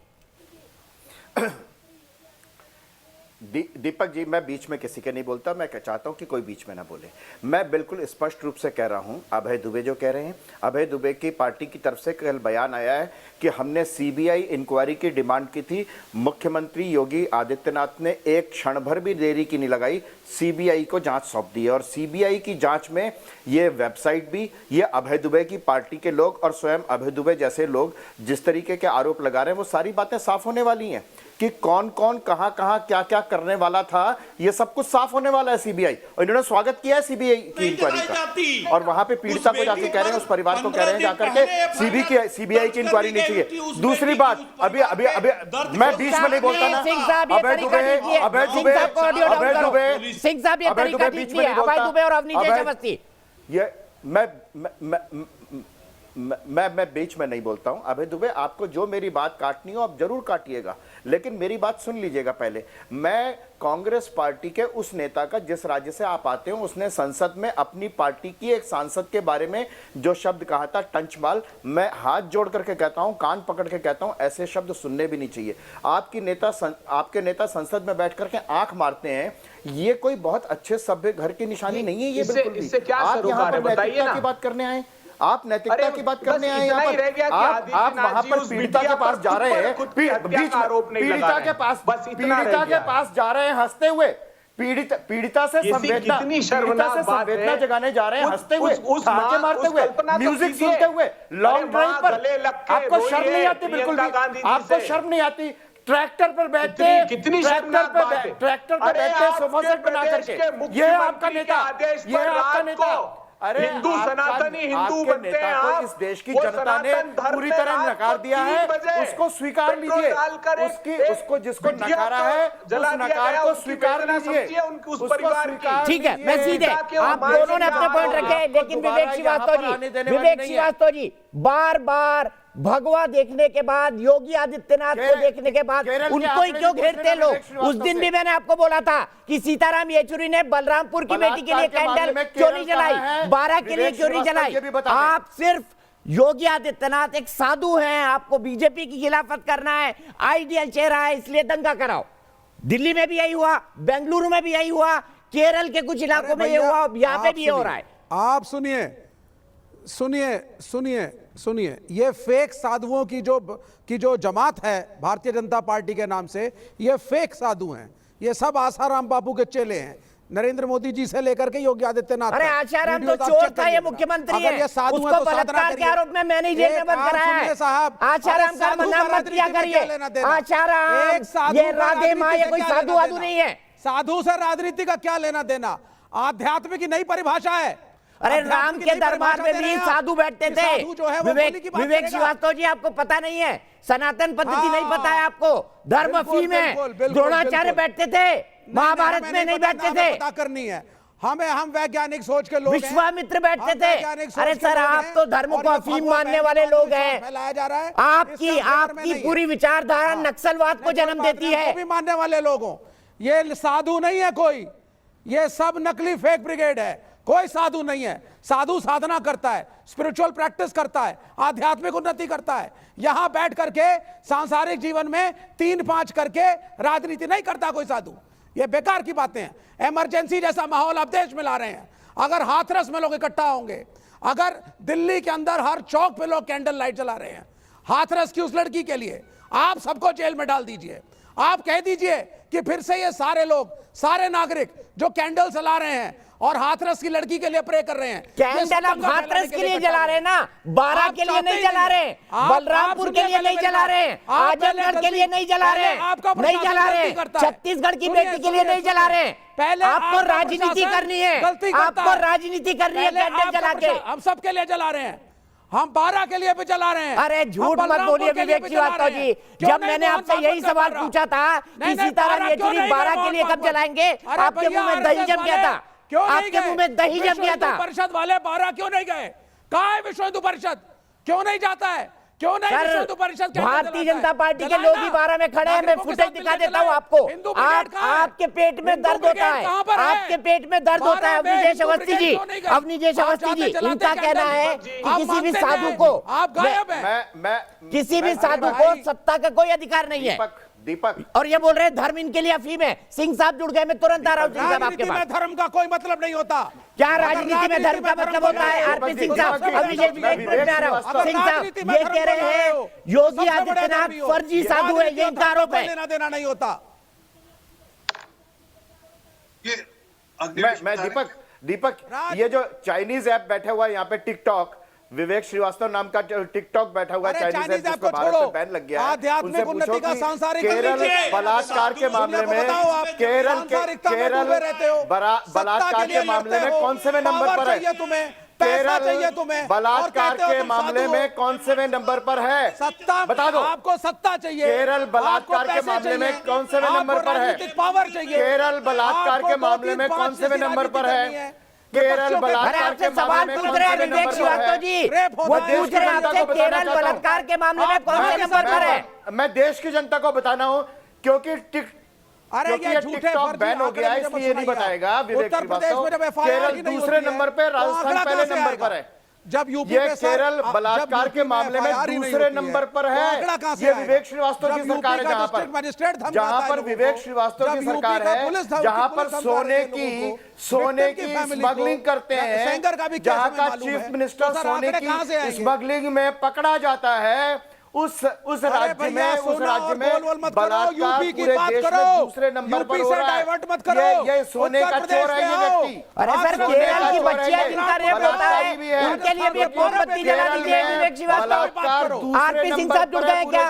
दीपक जी, मैं बीच में किसी के नहीं बोलता, मैं चाहता हूं कि कोई बीच में ना बोले। मैं बिल्कुल स्पष्ट रूप से कह रहा हूं, अभय दुबे जो कह रहे हैं, अभय दुबे की पार्टी की तरफ से कल बयान आया है कि हमने सीबीआई इंक्वायरी की डिमांड की थी। मुख्यमंत्री योगी आदित्यनाथ ने एक क्षण भर भी देरी की नहीं लगाई, सीबीआई को जांच सौंप दी है। और सीबीआई की जांच में ये वेबसाइट भी, ये अभय दुबे की पार्टी के लोग और स्वयं अभय दुबे जैसे लोग जिस तरीके के आरोप लगा रहे हैं, वो सारी बातें साफ होने वाली हैं कि कौन कौन कहां कहां क्या क्या करने वाला था। ये सब कुछ साफ होने वाला है सीबीआई, और इन्होंने स्वागत किया है सीबीआई की इंक्वायरी का। और वहां पे पीड़िता को जाके कह रहे हैं, उस परिवार को कह रहे हैं जाकर के सीबीआई की इंक्वायरी नहीं चाहिए। दूसरी बात, अभी अभी अभी मैं बीच में नहीं बोलता ना, अभय दुबे बीच में नहीं बोलता, ये मैं बीच में नहीं बोलता हूं। अभय दुबे, आपको जो मेरी बात काटनी हो आप जरूर काटिएगा, लेकिन मेरी बात सुन लीजिएगा पहले। मैं कांग्रेस पार्टी के उस नेता का, जिस राज्य से आप आते हो, उसने संसद में अपनी पार्टी की एक सांसद के बारे में जो शब्द कहा था, टंचमाल, मैं हाथ जोड़ करके कहता हूं, कान पकड़ के कहता हूं, ऐसे शब्द सुनने भी नहीं चाहिए। आपके नेता संसद में बैठ करके आंख मारते हैं, ये कोई बहुत अच्छे सभ्य घर की निशानी नहीं है। ये बिल्कुल भी आप यहाँ पर नैतिकता की बात करने आए, आप नैतिकता की बात करने आए यहाँ पर। आप वहां पर पीड़िता के पास जा रहे हैं, पीड़िता के पास जा रहे हैं हंसते हुए, पीड़िता से संवेदना जगाने जा रहे हैं हंसते हुए, छाके मारते हुए, म्यूजिक सुनते हुए, लॉन्ग ड्राइव पर। आपको शर्म नहीं आती? बिल्कुल भी आपको शर्म नहीं आती? ट्रैक्टर पर बैठते, ट्रैक्टर पर बैठते सोफा सेट बना करके, ये आपका नेता, ये आपका नेता। अरे हिंदू सनातनी हिंदू बनते हैं आप, इस देश की जनता ने पूरी तरह नकार दिया है, उसको स्वीकार लीजिए। उसको जिसको नकारा है उस नकार को स्वीकार लीजिए। ठीक है, मैं सीधे, आप दोनों ने अपने पॉइंट रखे, लेकिन विवेक श्रीवास्तव जी बार बार भगवा देखने के बाद, योगी आदित्यनाथ को देखने के बाद उनको ही क्यों घेरते लोग? उस दिन भी मैंने आपको बोला था कि सीताराम येचुरी ने बलरामपुर की बेटी के लिए कैंडल क्यों नहीं जलाई, 12 के लिए क्यों नहीं जलाई? आप सिर्फ योगी आदित्यनाथ एक साधु हैं, आपको बीजेपी की खिलाफत करना है, आइडियल चेहरा है, इसलिए दंगा कराओ। दिल्ली में भी यही हुआ, बेंगलुरु में भी यही हुआ, केरल के कुछ इलाकों में ये हुआ, यहाँ पे भी ये हो रहा है। आप सुनिए, ये फेक साधुओं की जो जमात है भारतीय जनता पार्टी के नाम से, ये फेक साधु हैं। ये सब आसाराम बापू के चेले हैं, नरेंद्र मोदी जी से लेकर के योगी आदित्यनाथ। अरे आसाराम तो चोर था, ये मुख्यमंत्री है, उसको बलात्कार के आरोप में मैंने जेल में बंद कराया है। आसाराम का नाम मत लिया करिए, आसाराम ये राधे माँ, ये कोई साधु वाधु नहीं है। साधु से राजनीति का क्या लेना देना? आध्यात्म की नई परिभाषा है। अरे राम के दरबार में भी साधु बैठते थे। विवेक श्रीवास्तव जी, आपको पता नहीं है, सनातन पद्धति नहीं पता है आपको, धर्म फी में द्रोणाचार्य बैठते थे, महाभारत में नहीं बैठते थे। पता करनी है हम वैज्ञानिक सोच के लोग, विश्वामित्र बैठते थे। अरे सर, आप तो धर्म को अफीम मानने वाले लोग हैं। फैलाया जा रहा है, आपकी पूरी विचारधारा नक्सलवाद को जन्म देती है। भी मानने वाले लोगों, ये साधु नहीं है कोई, ये सब नकली फेक ब्रिगेड है, कोई साधु नहीं है। साधु साधना करता है, स्पिरिचुअल प्रैक्टिस करता है, आध्यात्मिक उन्नति करता है। यहां बैठ करके सांसारिक जीवन में 3-5 करके राजनीति नहीं करता कोई साधु। ये बेकार की बातें हैं। इमरजेंसी जैसा माहौल आप देश में ला रहे हैं। अगर हाथरस में लोग इकट्ठा होंगे, अगर दिल्ली के अंदर हर चौक पे लोग कैंडल लाइट जला रहे हैं हाथरस की उस लड़की के लिए, आप सबको जेल में डाल दीजिए। आप कह दीजिए कि फिर से ये सारे लोग, सारे नागरिक जो कैंडल जला रहे हैं और हाथरस की लड़की के लिए प्रे कर रहे हैं, कैंडल आप हाथरस के लिए जला रहे हैं ना, 12 के लिए नहीं जला रहे, बलरामपुर के लिए नहीं जला रहे, आजमगढ़ के लिए नहीं जला रहे, नहीं जला रहे, छत्तीसगढ़ की बेटी के लिए नहीं जला रहे। पहले आपको राजनीति करनी है, आपको राजनीति करनी है कैंडल जला के। हम सबके लिए जला रहे हैं, हम 12 के लिए भी चला रहे हैं। अरे झूठ मत बोलिए विवेक श्रीवास्तव जी, जब मैंने आपसे यही सवाल पूछा था कि सीताराम येचुरी 12 के लिए कब जलाएंगे, आपके मुंह में दही जम गया था। आपके मुंह में दही जम गया था। परिषद वाले 12 क्यों नहीं गए? कहाँ है विश्व हिंदू परिषद? क्यों नहीं जाता है? क्यों नहीं विश्व हिंदू परिषद? भारतीय जनता पार्टी के लोग ही 12 में खड़े हैं। मैं फुटेज दिखा देता हूँ आपको। आपके पेट में दर्द होता है, आपके पेट में दर्द होता है। अवनीश अवस्थी जी, अवनीश अवस्थी जी, इनका कहना है कि किसी भी साधु को, किसी भी साधु को सत्ता का कोई अधिकार नहीं है। दीपक, और ये बोल रहे हैं धर्म इनके लिए अफीम है। सिंह साहब जुड़ गए, मैं तुरंत आ रहा हूँ सिंह साहब आपके पास। धर्म का कोई मतलब नहीं होता। क्या राजनीति में धर्म का मतलब होता है? आरपी सिंह साहब, अभिषेक में आ रहा हूँ। सिंह साहब ये कह रहे हैं योगी आदित्यनाथ फर्जी साधु है, ये इनका आरोप है। लेना देना नहीं होता। मैं दीपक, ये जो चाइनीज ऐप बैठा हुआ है यहाँ पे, टिकटॉक, विवेक श्रीवास्तव नाम का टिकटॉक बैठा हुआ है, चाइनीज ऐप जिसको भारत में बैन लग गया है। उनसे पूछो कि केरल बलात्कार के मामले में, केरल बलात्कार के मामले में कौन से नंबर पर है? केरल बलात्कार के मामले में कौन से नंबर पर है? सत्ता, बता दो। आपको सत्ता चाहिए। केरल बलात्कार के मामले में कौन से नंबर पर है? पावर चाहिए। केरल बलात्कार के मामले में कौन से नंबर पर है? केरल बलात्कार के सवाल पूछ रहे हैं विवेक श्रीवास्तव जी, वो पूछ रहे हैं आपसे केरल बलात्कार के मामले में कौन से नंबर पर है? मैं देश की जनता को बताना हूं, क्योंकि टिकटॉक बैन हो गया है, इसलिए नहीं बताएगा विवेक श्रीवास्तव। केरल दूसरे नंबर पे, राजस्थान पहले नंबर पर है। जब यूपी ये केरल बलात्कार के मामले में दूसरे नंबर पर है। ये विवेक श्रीवास्तव की सरकार है, जहां पर विवेक श्रीवास्तव की सरकार है, जहां पर सोने की स्मगलिंग करते हैं, जहां का चीफ मिनिस्टर सोने की स्मगलिंग में पकड़ा जाता है, उस राज्य में बलात्कार पूरे देश में दूसरे नंबर पर हो रहा है। ये सोने का चोर है ये व्यक्ति। अरे सर, केरल की बच्चियां जिनका रेप होता है उनके लिए भी एक मोमबत्ती जला दीजिए विवेक श्रीवास्तव। आरपी सिंह साहब जुड़ गए क्या?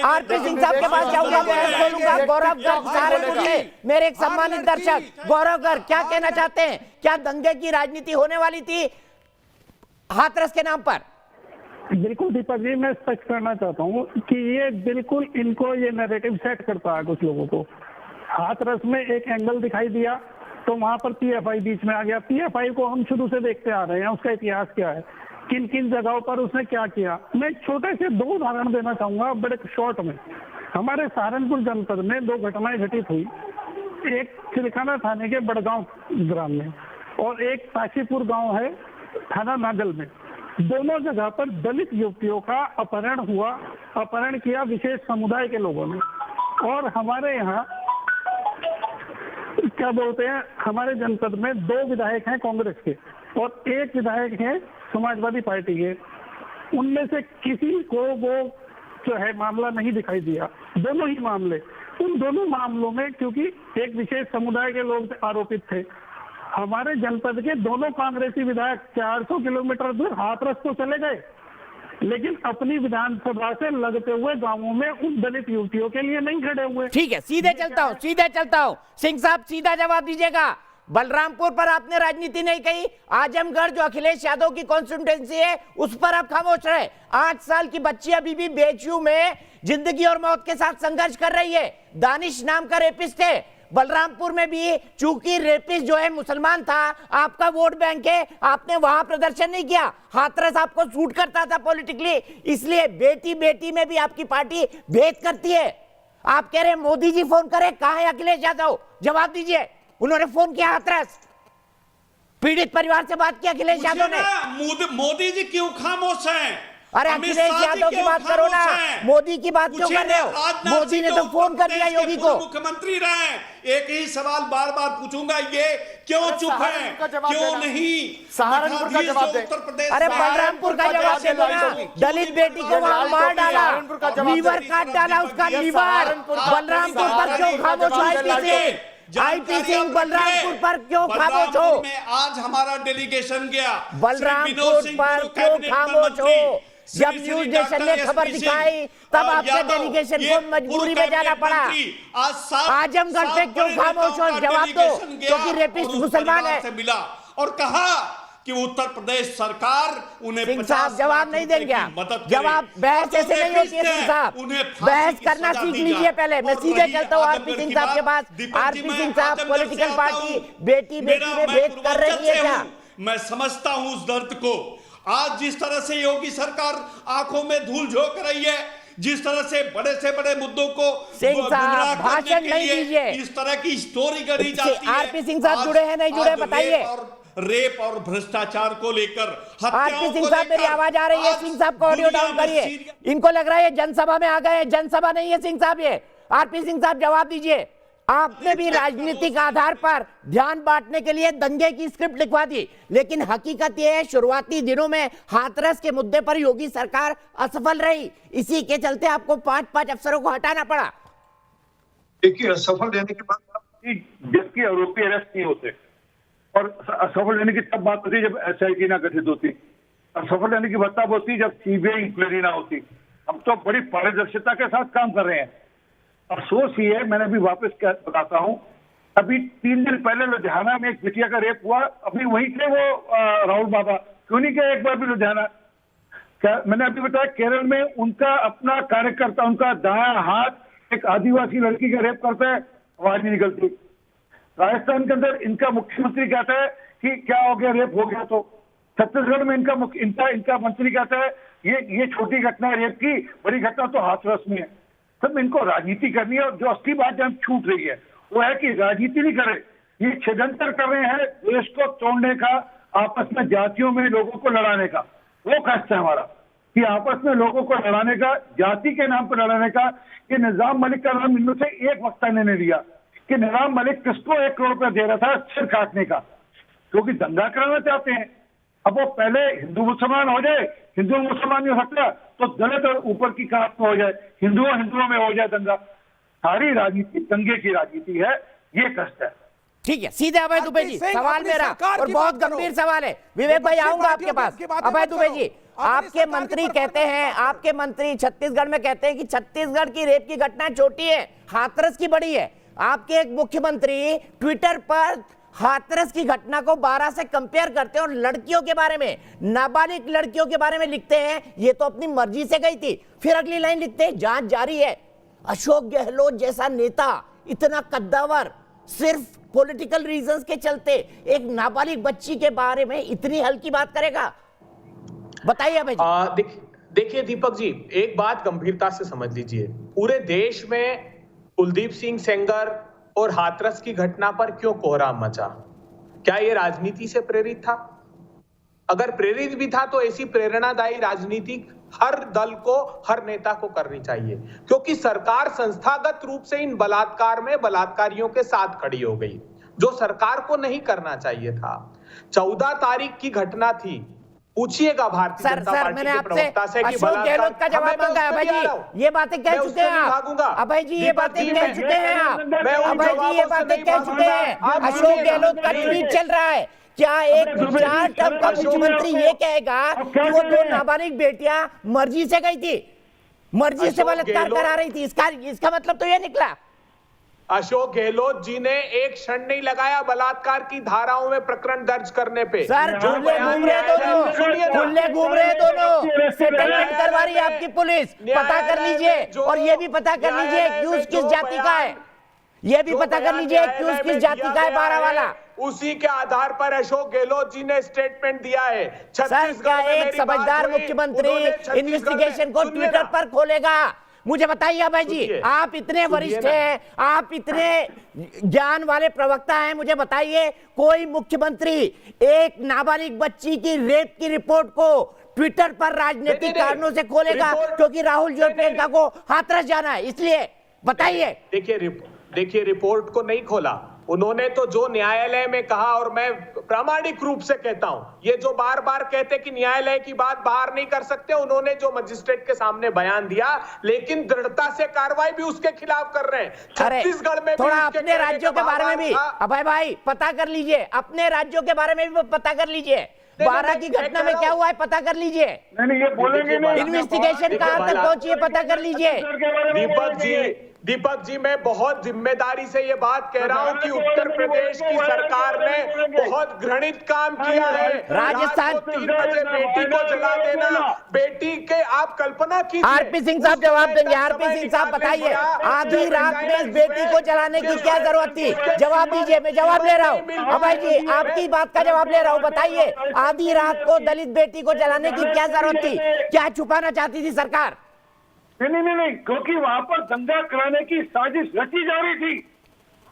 आरपी सिंह साहब के पास जाऊंगा, बहस बोलूंगा। गौरव गर्ग सहारनपुर से मेरे एक सम्मानित दर्शक गौरव गर्ग क्या कहना चाहते हैं? क्या दंगे की राजनीति होने वाली थी हाथरस के नाम पर? बिल्कुल दीपक जी, मैं स्पष्ट करना चाहता हूँ कि ये बिल्कुल इनको ये नैरेटिव सेट करता है कुछ लोगों को। हाथरस में एक एंगल दिखाई दिया तो वहां पर पीएफआई बीच में आ गया। पीएफआई को हम शुरू से देखते आ रहे हैं, उसका इतिहास क्या है, किन किन जगहों पर उसने क्या किया। मैं छोटे से 2 उदाहरण देना चाहूंगा बड़े शॉर्ट में। हमारे सहारनपुर जनपद में 2 घटनाएं घटित हुई, एक चिलखाना थाने के बड़गांव ग्राम में और एक काशीपुर गाँव है थाना नागल में। दोनों जगह पर दलित युवतियों का अपहरण हुआ, अपहरण किया विशेष समुदाय के लोगों ने। और हमारे यहाँ क्या बोलते हैं, हमारे जनपद में 2 विधायक हैं कांग्रेस के और 1 विधायक है समाजवादी पार्टी के। उनमें से किसी को वो जो है मामला नहीं दिखाई दिया। दोनों ही मामले, उन दोनों मामलों में क्योंकि एक विशेष समुदाय के लोग आरोपित थे। हमारे जनपद के दोनों कांग्रेसी विधायक 400 किलोमीटर दूर हाथरस तो चले गए, लेकिन अपनी विधानसभा से लगते हुए गांवों में उन दलित युवतियों के लिए नहीं खड़े हुए। ठीक है, सीधे चलता हूं। सिंह साहब सीधा जवाब दीजिएगा। बलरामपुर पर आपने राजनीति नहीं कही, आजमगढ़ जो अखिलेश यादव की कॉन्स्टिट्यूएंसी है उस पर आप खामोश रहे। 8 साल की बच्ची अभी भी बेचू में जिंदगी और मौत के साथ संघर्ष कर रही है। दानिश नाम का रेपिस्ट है। बलरामपुर में भी चूंकि रेपिस्ट जो है मुसलमान था, आपका वोट बैंक है, आपने वहां प्रदर्शन नहीं किया। हाथरस आपको सूट करता था पॉलिटिकली, इसलिए बेटी बेटी में भी आपकी पार्टी भेद करती है। आप कह रहे हैं मोदी जी फोन करे, कहां है अखिलेश यादव? जवाब दीजिए। उन्होंने फोन किया हाथरस, पीड़ित परिवार से बात की अखिलेश यादव ने। मोदी जी क्यों खामोश हैं? अरे अखिलेश यादव की बात करो ना, मोदी की बात क्यों कर रहे हो? मोदी ने तो फोन कर दिया योगी को। मुख्यमंत्री रहे, एक ही सवाल बार बार पूछूंगा, ये क्यों चुप है, क्यों नहीं? सहारनपुर का जवाब दे। उत्तर प्रदेश, अरे बलरामपुर का जवाब दे दो ना, दलित बेटी को वहां मार डाला, लीवर काट डाला उसका लीवर, बलरामपुर पर क्यों खामोश हो? आईपी सिंह बलरामपुर पर क्यों खामोश हो? आज हमारा डेलीगेशन गया बलरामपुर पर क्यों खामोश हो? जब न्यूज नेशन ने खबर दिखाई तब आपके डेलीगेशन को मजबूरी में जाना पड़ा। आजमगढ़ पे क्यों खामोश हो? जवाब दो, क्योंकि रेपिस्ट मुसलमान है। मिला और कहा कि उत्तर प्रदेश सरकार उन्हें सिंह साहब जवाब नहीं देंगे, जवाब बहस ऐसे नहीं होती है। सिंह साहब बहस करना सीख लीजिए पहले। मैं सीधे चलता हूँ आरपी सिंह साहब के पास। आरपी सिंह साहब, पॉलिटिकल पार्टी बेटी बेटी में भेद कर रही है क्या? मैं समझता हूँ उस दर्द को। आज जिस तरह से योगी सरकार आंखों में धूल झोंक रही है, जिस तरह से बड़े मुद्दों को गुमराह भाषण नहीं दीजिए, इस तरह की स्टोरी करी जाती है। आरपी सिंह साहब जुड़े हैं नहीं जुड़े बताइए? रेप और भ्रष्टाचार को लेकर आरपी सिंह साहब, मेरी आवाज आ रही है? सिंह साहब को ऑडियो डाउन करिए। इनको लग रहा है जनसभा में आ गए, जनसभा नहीं है सिंह साहब ये। आरपी सिंह साहब जवाब दीजिए। आपने भी राजनीतिक आधार पर ध्यान बांटने के लिए दंगे की स्क्रिप्ट लिखवा दी, लेकिन हकीकत यह है शुरुआती दिनों में हाथरस के मुद्दे पर योगी सरकार असफल रही। इसी के चलते आपको 5 अफसरों को हटाना पड़ा। देखिए, असफल रहने के बाद जबकि आरोपी अरेस्ट नहीं होते, और असफल रहने की तब बात होती है जब SIT ना गठित होती, असफल रहने की बात तब होती जब CBI इंक्वायरी ना होती। हम तो बड़ी पारदर्शिता के साथ काम कर रहे हैं। अफसोस ही है, मैंने अभी वापस बताता हूँ, अभी 3 दिन पहले लुधियाना में एक बिटिया का रेप हुआ, अभी वहीं थे वो राहुल बाबा, क्यों नहीं गए एक बार भी लुधियाना? मैंने अभी बताया केरल में उनका अपना कार्यकर्ता, उनका दायां हाथ एक आदिवासी लड़की का रेप करता है, आवाज नहीं निकलती। राजस्थान के अंदर इनका मुख्यमंत्री कहता है कि क्या हो गया, रेप हो गया। तो छत्तीसगढ़ में इनका मंत्री कहता है ये छोटी घटना है रेप की, बड़ी घटना तो हाथरस में है। सब इनको राजनीति करनी है, और जो असली बात जब छूट रही है वो है कि राजनीति नहीं करे, ये षड्यंत्र कर रहे हैं देश को तोड़ने का, आपस में जातियों में लोगों को लड़ाने का। वो कष्ट है हमारा कि आपस में लोगों को लड़ाने का, जाति के नाम पर लड़ाने का। कि निजाम मलिक का नाम इनमें से एक वक्ता ने लिया कि निजाम मलिक किसको 1 करोड़ रुपया दे रहा था सिर काटने का, क्योंकि दंगा कराना चाहते हैं। अब वो पहले हिंदू मुसलमान हो जाए, हिंदू मुसलमान नहीं हो सकता तो दलित और ऊपर की कास्ट में हो जाए, हिंदुओं में हो जाए दंगा। सारी राजनीति दंगे की राजनीति है, ये कष्ट है। ठीक है, सीधे अभय दुबे जी, सवाल मेरा और बहुत गंभीर सवाल है। विवेक भाई आऊंगा आपके पास। अभय दुबे जी, आपके मंत्री कहते हैं, आपके मंत्री छत्तीसगढ़ में कहते हैं कि छत्तीसगढ़ की रेप की घटना छोटी है, हाथरस की बड़ी है। आपके एक मुख्यमंत्री ट्विटर पर हाथरस की घटना को 12 से कंपेयर करते हैं और लड़कियों के बारे में, नाबालिग लड़कियों के बारे में लिखते हैं ये तो अपनी मर्जी से गई थी। फिर अगली लाइन लिखते हैं जांच जारी है। अशोक गहलोत जैसा नेता, इतना कद्दावर, सिर्फ पॉलिटिकल रीजंस के चलते एक नाबालिग बच्ची के बारे में इतनी हल्की बात करेगा? बताइए भाई। देखिए दीपक जी, एक बात गंभीरता से समझ लीजिए। पूरे देश में कुलदीप सिंह सेंगर और हाथरस की घटना पर क्यों कोहराम मचा? क्या यह राजनीति से प्रेरित था? अगर प्रेरित भी था तो ऐसी प्रेरणादायी राजनीति हर दल को, हर नेता को करनी चाहिए, क्योंकि सरकार संस्थागत रूप से इन बलात्कार में बलात्कारियों के साथ खड़ी हो गई, जो सरकार को नहीं करना चाहिए था। 14 तारीख की घटना थी। पूछिएगा भारतीय जनता पार्टी के प्रवक्ता से कि अशोक गहलोत का जवाब मांगा है। अभय जी ये बातें कह चुके हैं आप। अभय जी ये बातें कह चुके हैं आप। अभय जी ये बातें कह चुके हैं। अशोक गहलोत का ट्वीट चल रहा है। क्या एक 4 टर्म का मुख्यमंत्री ये कहेगा कि वो 2 नाबालिग बेटियां मर्जी से गई थी, मर्जी से बलात्कार करा रही थी? इसका मतलब तो ये निकला। अशोक गहलोत जी ने एक क्षण नहीं लगाया बलात्कार की धाराओं में प्रकरण दर्ज करने पे। सर खुले घूम रहे दोनों, सेटलमेंट करवा रही है आपकी पुलिस, पता कर लीजिए। और ये भी पता कर लीजिए एक्यूज किस जाति का है, ये भी पता कर लीजिए एक्यूज किस जाति का है, 12 वाला। उसी के आधार पर अशोक गहलोत जी ने स्टेटमेंट दिया है। सर का एक समझदार मुख्यमंत्री इन्वेस्टिगेशन को ट्विटर पर खोलेगा, मुझे बताइए अभय जी, आप इतने वरिष्ठ हैं, आप इतने ज्ञान वाले प्रवक्ता हैं, मुझे बताइए कोई मुख्यमंत्री एक नाबालिग बच्ची की रेप की रिपोर्ट को ट्विटर पर राजनीतिक कारणों से खोलेगा क्योंकि राहुल जी और प्रियंका को हाथरस जाना है, इसलिए बताइए। देखिए रिपोर्ट को नहीं खोला उन्होंने, तो जो न्यायालय में कहा, और मैं प्रामाणिक रूप से कहता हूं, ये जो बार बार कहते कि न्यायालय की बात बाहर नहीं कर सकते, उन्होंने जो मजिस्ट्रेट के सामने बयान दिया, लेकिन दृढ़ता से कार्रवाई भी उसके खिलाफ कर रहे हैं। छत्तीसगढ़ में थोड़ा अपने राज्यों के बारे में भी अभय भाई पता कर लीजिए, अपने राज्यों के बारे में भी पता कर लीजिए, 12 की घटना में क्या हुआ है पता कर लीजिए, ये बोलेंगे नहीं, इन्वेस्टिगेशन कहां तक पहुंची है पता कर लीजिए। दीपक जी मैं बहुत जिम्मेदारी से ये बात कह रहा हूं कि उत्तर प्रदेश की सरकार ने बहुत घृणित काम किया है। राजस्थान 3 बजे बेटी को जला देना, बेटी के आप कल्पना कीजिए। आरपी सिंह साहब जवाब देंगे। आरपी सिंह साहब बताइए, आधी रात में इस बेटी को जलाने की क्या जरूरत थी? जवाब दीजिए, मैं जवाब ले रहा हूँ। अभय जी आपकी बात का जवाब ले रहा हूँ, बताइए आधी रात को दलित बेटी को जलाने की क्या जरूरत थी? क्या छुपाना चाहती थी सरकार? नहीं, क्योंकि वहां पर दंगा कराने की साजिश रची जा रही थी,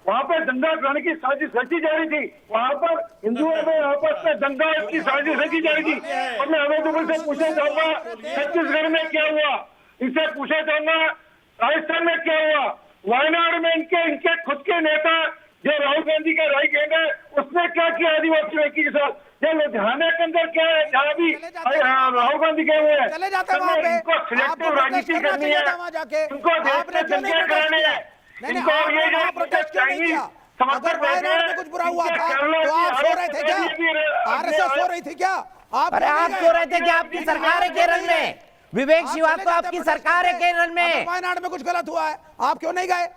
वहां पर दंगा कराने की साजिश रची जा रही थी, वहां पर हिंदुओं में आपस में दंगा की साजिश रची जा रही थी। और मैं अवैध रूप से पूछना चाहूंगा छत्तीसगढ़ में क्या हुआ, इनसे पूछना चाहूंगा राजस्थान में क्या हुआ, वायनाड में इनके खुद के नेता जो राहुल गांधी का राइट हैंड है उसने क्या किया आदिवासी व्यक्ति के साथ, जो लुधियाना के अंदर क्या है जहाँ भी राहुल गांधी गए हुए हैं, इनको सिलेक्टिव राजनीति करनी है, इनको देश में दंगे कराने हैं, इनको ये जो चाइनीज समर्थक बैठे हैं, कुछ बुरा हुआ था तो आप सो रहे थे क्या? आरएसएस सो रही थी क्या? अरे आप सो रहे थे क्या? आपकी सरकार है केरल में, विवेक श्रीवास्तव आपकी सरकार है केरल में। वायनाड में कुछ गलत हुआ है, आप क्यों नहीं गए?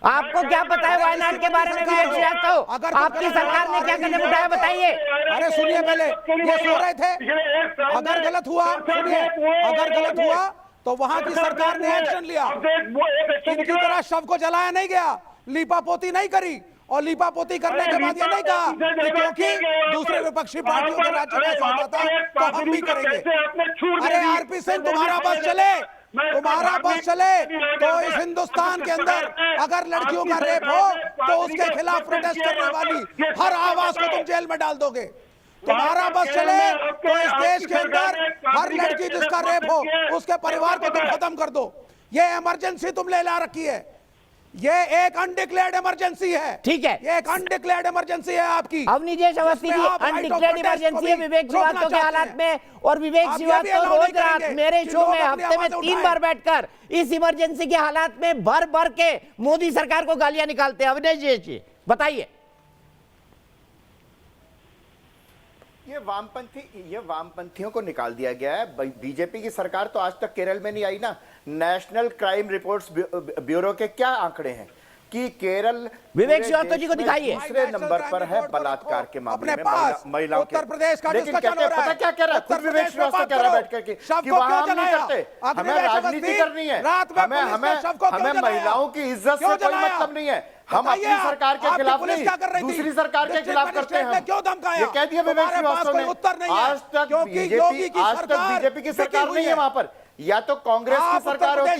आपको क्या पता है वायनाड के बारे में? विवेक श्रीवास्तव अगर आपकी सरकार ने क्या कदम उठाया बताइए। अरे सुनिए, पहले ये सो रहे थे, अगर गलत हुआ, सुनिए, अगर गलत हुआ तो वहां की सरकार ने एक्शन लिया, इनकी तरह शव को जलाया नहीं गया, लीपापोती नहीं करी, और लीपापोती करने के बाद ये नहीं कहा कि क्योंकि दूसरे विपक्षी पार्टियों के राज्य में ऐसा होता था तो हम भी करेंगे। अरे आरपी सिंह तुम्हारा बस चले, तुम्हारा बस चले तो इस हिंदुस्तान के अंदर अगर लड़कियों का रेप हो तो उसके खिलाफ प्रोटेस्ट करने वाली हर आवाज को तुम जेल में डाल दोगे। तुम्हारा बस चले तो इस देश के अंदर हर लड़की जिसका रेप हो उसके परिवार को तुम खत्म कर दो। ये इमरजेंसी तुम ले ला रखी है, ये एक अनडिक्लेयर्ड इमरजेंसी है। ठीक है, ये एक अनडिक्लेयर्ड इमरजेंसी है आपकी। अवनीश अवस्थी जी अनडिक्लेयर्ड इमरजेंसी है विवेक श्रीवास्तव के हालात में, और विवेक श्रीवास्तव रोज रात मेरे शो में हफ्ते में 3 बार बैठकर इस इमरजेंसी के हालात में भर भर के मोदी सरकार को गालियां निकालते हैं। अवनीश जी बताइए। ये वामपंथियों को निकाल दिया गया है। बीजेपी की सरकार तो आज तक केरल में नहीं आई ना। नेशनल क्राइम रिपोर्ट्स ब्यूरो के क्या आंकड़े हैं कि केरल विवेक श्रीवास्तव जी को दिखाइए, दूसरे नंबर पर है बलात्कार के मामले में महिलाओं के। उत्तर प्रदेश का लेकिन कहते हैं पता क्या कह रहा है खुद विवेक श्रीवास्तव कह रहा है बैठ करके कि वहां हम नहीं करते, हमें राजनीति करनी है, हमें महिलाओं की इज्जत से कोई मतलब नहीं है, हम अपनी सरकार के खिलाफ नहीं दूसरी सरकार के खिलाफ करते हैं। क्यों धमकाया? ये कह दिया विवेक श्रीवास्तव ने। आज तक बीजेपी की सरकार नहीं है वहां पर, या तो कांग्रेस की सरकार होती है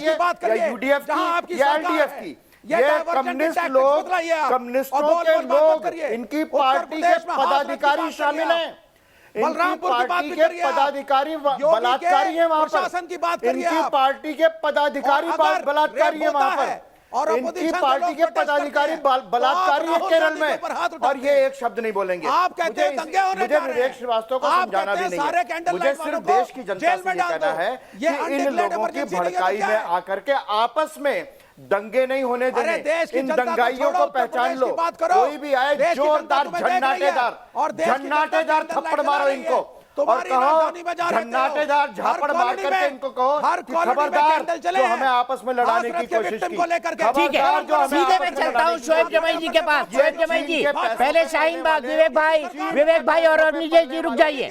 या यूडीएफ की या एलडीएफ की। ये कम्युनिस्ट लोग, कम्युनिस्टों के लोग, इनकी पार्टी के पदाधिकारी शामिल हैं, इनकी पार्टी के पदाधिकारी बलात्कारी हैं वहां पर, इनकी पार्टी के पदाधिकारी बलात्कारी हैं वहां पर, और इनकी पार्टी के पदाधिकारी बलात्कारी है केरल में, और ये एक शब्द नहीं बोलेंगे। आप कहते हैं दंगे होने मुझे विवेक श्रीवास्तव को समझाना भी नहीं है, मुझे सिर्फ देश की जनता से ये कहना है कि इन लोगों की भड़काई में आकर के आपस में दंगे नहीं होने देने, इन दंगाइयों को पहचान लो। कोई भी आए जोरदार झन्नाटेदार थप्पड़ मारो इनको, और कहो झन्नाटेदार झापड़ मार करके इनको कहो खबरदार जो हमें आपस में लड़ाने की कोशिश की। ठीक है, सीधे मैं चलता हूँ शोएब जमाई जी के पास। शोएब जमाई जी पहले शाहीन बाग, विवेक भाई और अवनीश जी रुक जाइए।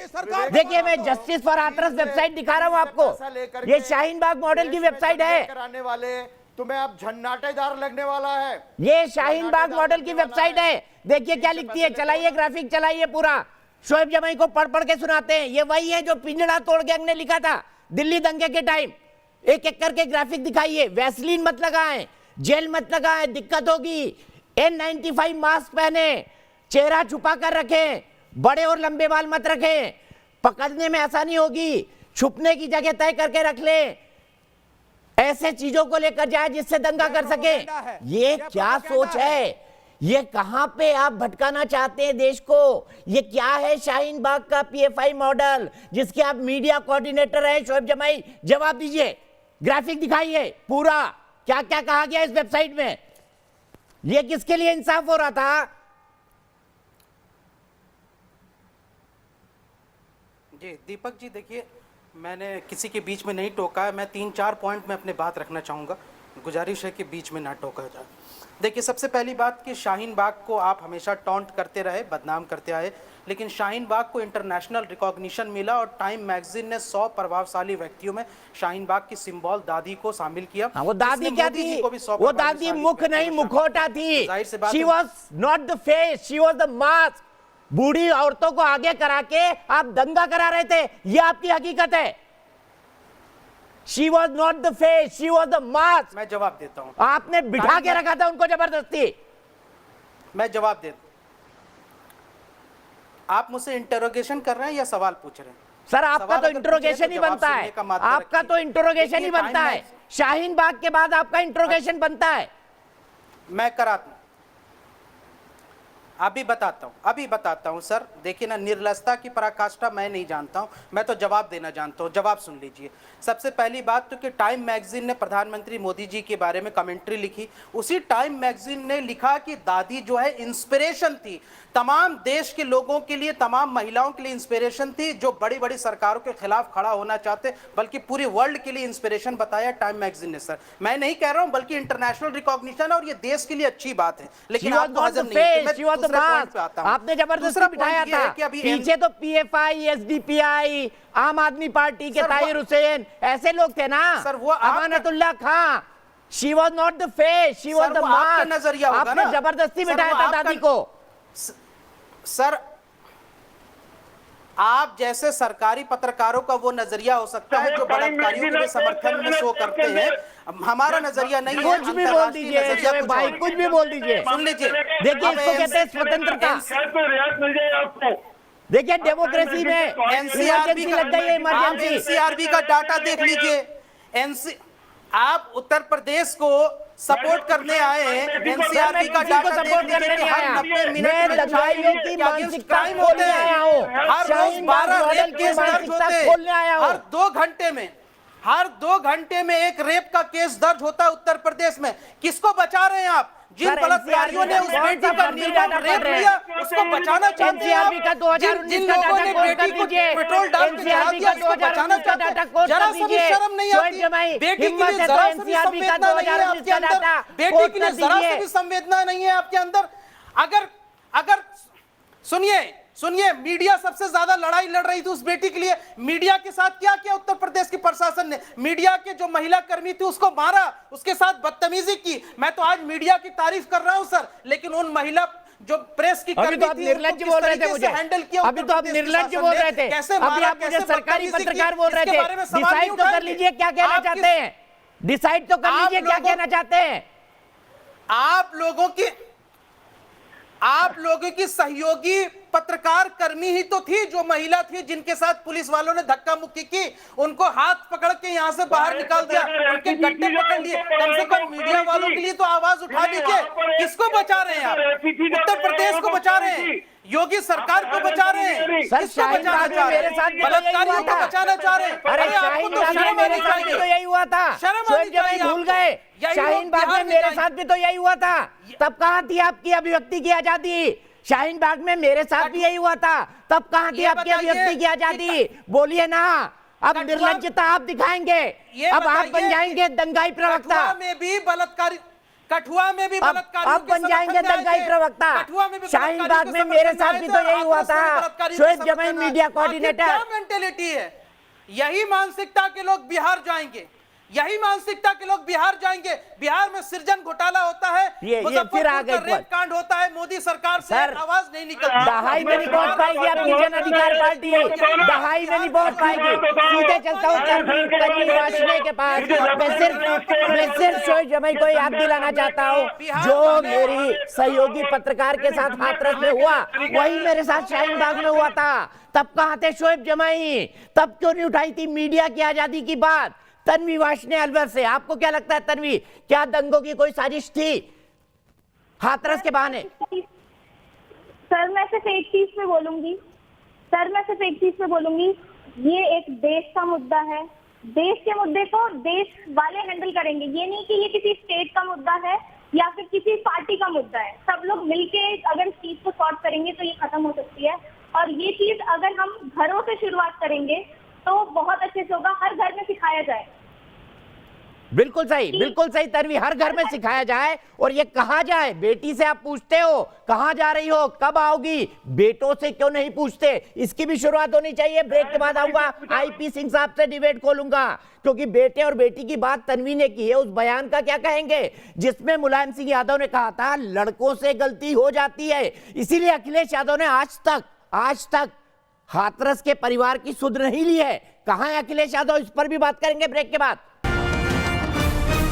देखिए मैं जस्टिस फॉर हाथरस वेबसाइट दिखा रहा हूँ आपको, ये शाहीन बाग मॉडल की वेबसाइट है। कराने वाले तुम्हें अब झन्नाटेदार लगने वाला है। ये शाहीन बाग मॉडल की वेबसाइट है, देखिए क्या लिखती है, चलाइए ग्राफिक चलाइए पूरा। शोएब जमाई को पढ़ पढ़ के सुनाते हैं, ये वही है जो पिंजड़ा तोड़ गैंग ने लिखा था दिल्ली दंगे के टाइम। एक एक करके ग्राफिक दिखाइए। वैसलीन मत लगाएं, जेल मत लगाएं, दिक्कत होगी। N95 मास्क पहने, चेहरा छुपा कर रखें, बड़े और लंबे बाल मत रखें, पकड़ने में आसानी होगी, छुपने की जगह तय करके रख लें, ऐसे चीजों को लेकर जाए जिससे दंगा कर सके। ये क्या सोच है? ये कहां पे आप भटकाना चाहते हैं देश को? ये क्या है शाहीन बाग का PFI मॉडल जिसके आप मीडिया कोऑर्डिनेटर हैं? शोएब जमाई, जवाब दीजिए, ग्राफिक दिखाइए पूरा क्या क्या कहा गया इस वेबसाइट में। ये किसके लिए इंसाफ हो रहा था? जी दीपक जी, देखिए मैंने किसी के बीच में नहीं टोका है। मैं 3-4 पॉइंट में अपने बात रखना चाहूँगा, गुजारिश है कि बीच में ना टोका जाए। देखिए सबसे पहली बात कि शाहीन बाग को आप हमेशा टॉन्ट करते रहे, बदनाम करते आए, लेकिन शाहीन बाग को इंटरनेशनल रिकॉग्निशन मिला और टाइम मैगजीन ने 100 प्रभावशाली व्यक्तियों में शाहीन बाग की सिंबल दादी को शामिल किया। वो दादी क्या थी? वो दादी मुख नहीं मुखौटा थी। She was not the face, she was the mask। बूढ़ी औरतों को आगे करा के आप दंगा करा रहे थे, यह आपकी हकीकत है। She was not the face, she was the mask। मैं जवाब देता हूं। आपने बिठा के रखा था उनको जबरदस्ती। मैं जवाब देता। आप मुझसे इंटरोगेशन कर रहे हैं या सवाल पूछ रहे हैं? सर आपका तो इंटरोगेशन ही बनता है, आपका तो इंटरोगेशन ही बनता है। शाहीन बाग के बाद आपका इंटरोगेशन बनता है। मैं कराता हूं, अभी बताता हूं सर। देखिए ना, निर्लजता की पराकाष्ठा मैं नहीं जानता हूं, मैं तो जवाब देना जानता हूं। जवाब सुन लीजिए। सबसे पहली बात तो कि टाइम मैगजीन ने प्रधानमंत्री मोदी जी के बारे में कमेंट्री लिखी। उसी टाइम मैगजीन ने लिखा कि दादी जो है इंस्पिरेशन थी, तमाम देश के लोगों के लिए, तमाम महिलाओं के लिए इंस्पिरेशन थी जो बड़ी बड़ी सरकारों के खिलाफ खड़ा होना चाहते, बल्कि पूरे वर्ल्ड के लिए इंस्पिरेशन बताया टाइम मैगजीन ने। सर मैं नहीं कह रहा हूं, बल्कि इंटरनेशनल रिकॉग्निशन और ये देश के लिए अच्छी बात है, लेकिन आपको हजम नहीं। आपने जबरदस्ती बिठाया था पीछे, तो PFI, SDPI, आम आदमी पार्टी के ताहिर हुसैन, ऐसे लोग थे ना। सर वो अमानतुल्लाह खां, she was not the face, she was the mask। नजरिया होगा ना, आपने जबरदस्ती बिठाया था दादी को। सर आप जैसे सरकारी पत्रकारों का वो नजरिया हो सकता है जो बलात्कारियों के समर्थन में शो करते हैं, हमारा नजरिया नहीं है। कुछ भी बोल दीजिए भाई, कुछ भी बोल दीजिए। सुन लीजिए, देखिए इसको कहते हैं स्वतंत्रता। देखिए डेमोक्रेसी में एनसीआरबी लग गई है, इमरजेंसी। एनसीआरबी का डाटा देख लीजिए। आप उत्तर प्रदेश को सपोर्ट करने आए हैं, एनसीआरबी का डाटा सपोर्ट करने नहीं आया। मैं दंगाइयों की मानसिकता खोलने आया हूँ, हर रोज 12 रेप केस दर्ज होते हैं, हर 2 घंटे में एक रेप का केस दर्ज होता है उत्तर प्रदेश में। किसको बचा रहे हैं आप? जिन बलात्कारियों ने उस बेटी का निर्मम रेप किया, उसको बचाना चाहते हैं आप। जिन लोगों ने बेटी को पेट्रोल डाल के जला दिया, उसको बचाना चाहते हैं। जरा सा भी शर्म नहीं आती? बेटी के लिए जरा सा भी संवेदना नहीं है आपके अंदर? बेटी के लिए जरा सा भी संवेदना नहीं है आपके अंदर? अगर सुनिए, मीडिया सबसे ज्यादा लड़ाई लड़ रही थी उस बेटी के लिए। मीडिया के साथ क्या किया उत्तर प्रदेश की प्रशासन ने? मीडिया के जो महिला कर्मी थी उसको मारा, उसके साथ बदतमीजी की। मैं तो आज मीडिया की तारीफ कर रहा हूं सर, लेकिन उन महिला जो प्रेस की कर्मी थी, निर्लज्ज बोल रहे थे मुझे। हैंडल किया अभी तो आप निर्लज्ज बोल रहे थे, अभी आप मुझे सरकारी पत्रकार बोल रहे थे। डिसाइड तो कर लीजिए क्या कहना चाहते हैं, डिसाइड तो कर लीजिए क्या कहना चाहते हैं। आप लोगों की सहयोगी पत्रकार कर्मी ही तो थी, जो महिला थी जिनके साथ पुलिस वालों ने धक्का मुक्की की, उनको हाथ पकड़ के यहां से बाहर निकाल दिया, उनके गड्ढे पकड़ लिए। कम से कम मीडिया वालों के लिए तो आवाज उठा लीजिए। किसको बचा रहे हैं आप? उत्तर प्रदेश को बचा रहे हैं, योगी सरकार को बचा रहे हैं, किसको बचाना चाह रहे हैं? बलात्कारियों को बचाना चाह रहे हैं। अरे शाहीन बाग में मेरे साथ भी तो यही हुआ था, भूल गए? शाहीन बाग में मेरे साथ भी तो यही हुआ था, तब कहां थी आपकी अभिव्यक्ति की आजादी? शाहीन बाग में मेरे साथ भी यही हुआ था, तब कहां थी आपकी अभिव्यक्ति की आजादी? बोलिए ना। अब निर्लज्जता आप दिखाएंगे, अब आप बन जाएंगे दंगाई प्रवक्ता। कठुआ में भी बलात्कारियों अब बन जाएंगे दंगाई प्रवक्ता। शाहीन बाग में मेरे साथ भी तो यही हुआ था। शोएब जमाई मीडिया कोऑर्डिनेटर। क्या मेंटेलिटी है? यही मानसिकता के लोग बिहार जाएंगे, यही मानसिकता के लोग बिहार जाएंगे। बिहार में सृजन घोटाला होता है, ये फिर आ गई रेप कांड होता है, मोदी सरकार से सर, एक आवाज नहीं निकलती। दहाई में नहीं पहुंच पाएगी आपकी जन अधिकार पार्टी, दहाई में नहीं पहुंच पाएगी। सीधे चलता हूं तन्वी वार्ष्णेय के पास। मैं सिर्फ शोएब जमाई को याद दिलाना चाहता हूं, जो मेरी सहयोगी पत्रकार के साथ हाथरस में हुआ वही मेरे साथ शाहीन बाग में हुआ था। तब कहां थे शोएब जमाई? तब क्यों नहीं उठाई थी मीडिया की आजादी की बात? तन्वी वार्ष्णेय अलवर से, आपको क्या लगता है तन्वी, क्या दंगों की कोई साजिश थी हाथरस के बहाने? सर मैं सिर्फ एक चीज पे बोलूंगी, ये एक देश का मुद्दा है। देश के मुद्दे को देश वाले हैंडल करेंगे, ये नहीं कि ये किसी स्टेट का मुद्दा है या फिर किसी पार्टी का मुद्दा है। सब लोग मिलके अगर इस चीज को सॉल्व करेंगे तो ये खत्म हो सकती है। और ये चीज अगर हम घरों से शुरुआत करेंगे तो बहुत अच्छे से होगा। हर घर में सिखाया जाए। बिल्कुल सही तन्वी, हर घर में सिखाया जाए और ये कहा जाए। बेटी से आप पूछते हो कहां जा रही हो, कब आओगी, बेटों से क्यों नहीं पूछते? इसकी भी शुरुआत होनी चाहिए। ब्रेक के बाद आऊंगा, आईपी सिंह साहब से डिबेट खोलूंगा, क्योंकि बेटे और बेटी की बात तन्वी ने की है। उस बयान का क्या कहेंगे जिसमें मुलायम सिंह यादव ने कहा था लड़कों से गलती हो जाती है। इसीलिए अखिलेश यादव ने आज तक हाथरस के परिवार की सुध नहीं ली है। कहां है अखिलेश यादव? इस पर भी बात करेंगे ब्रेक के बाद।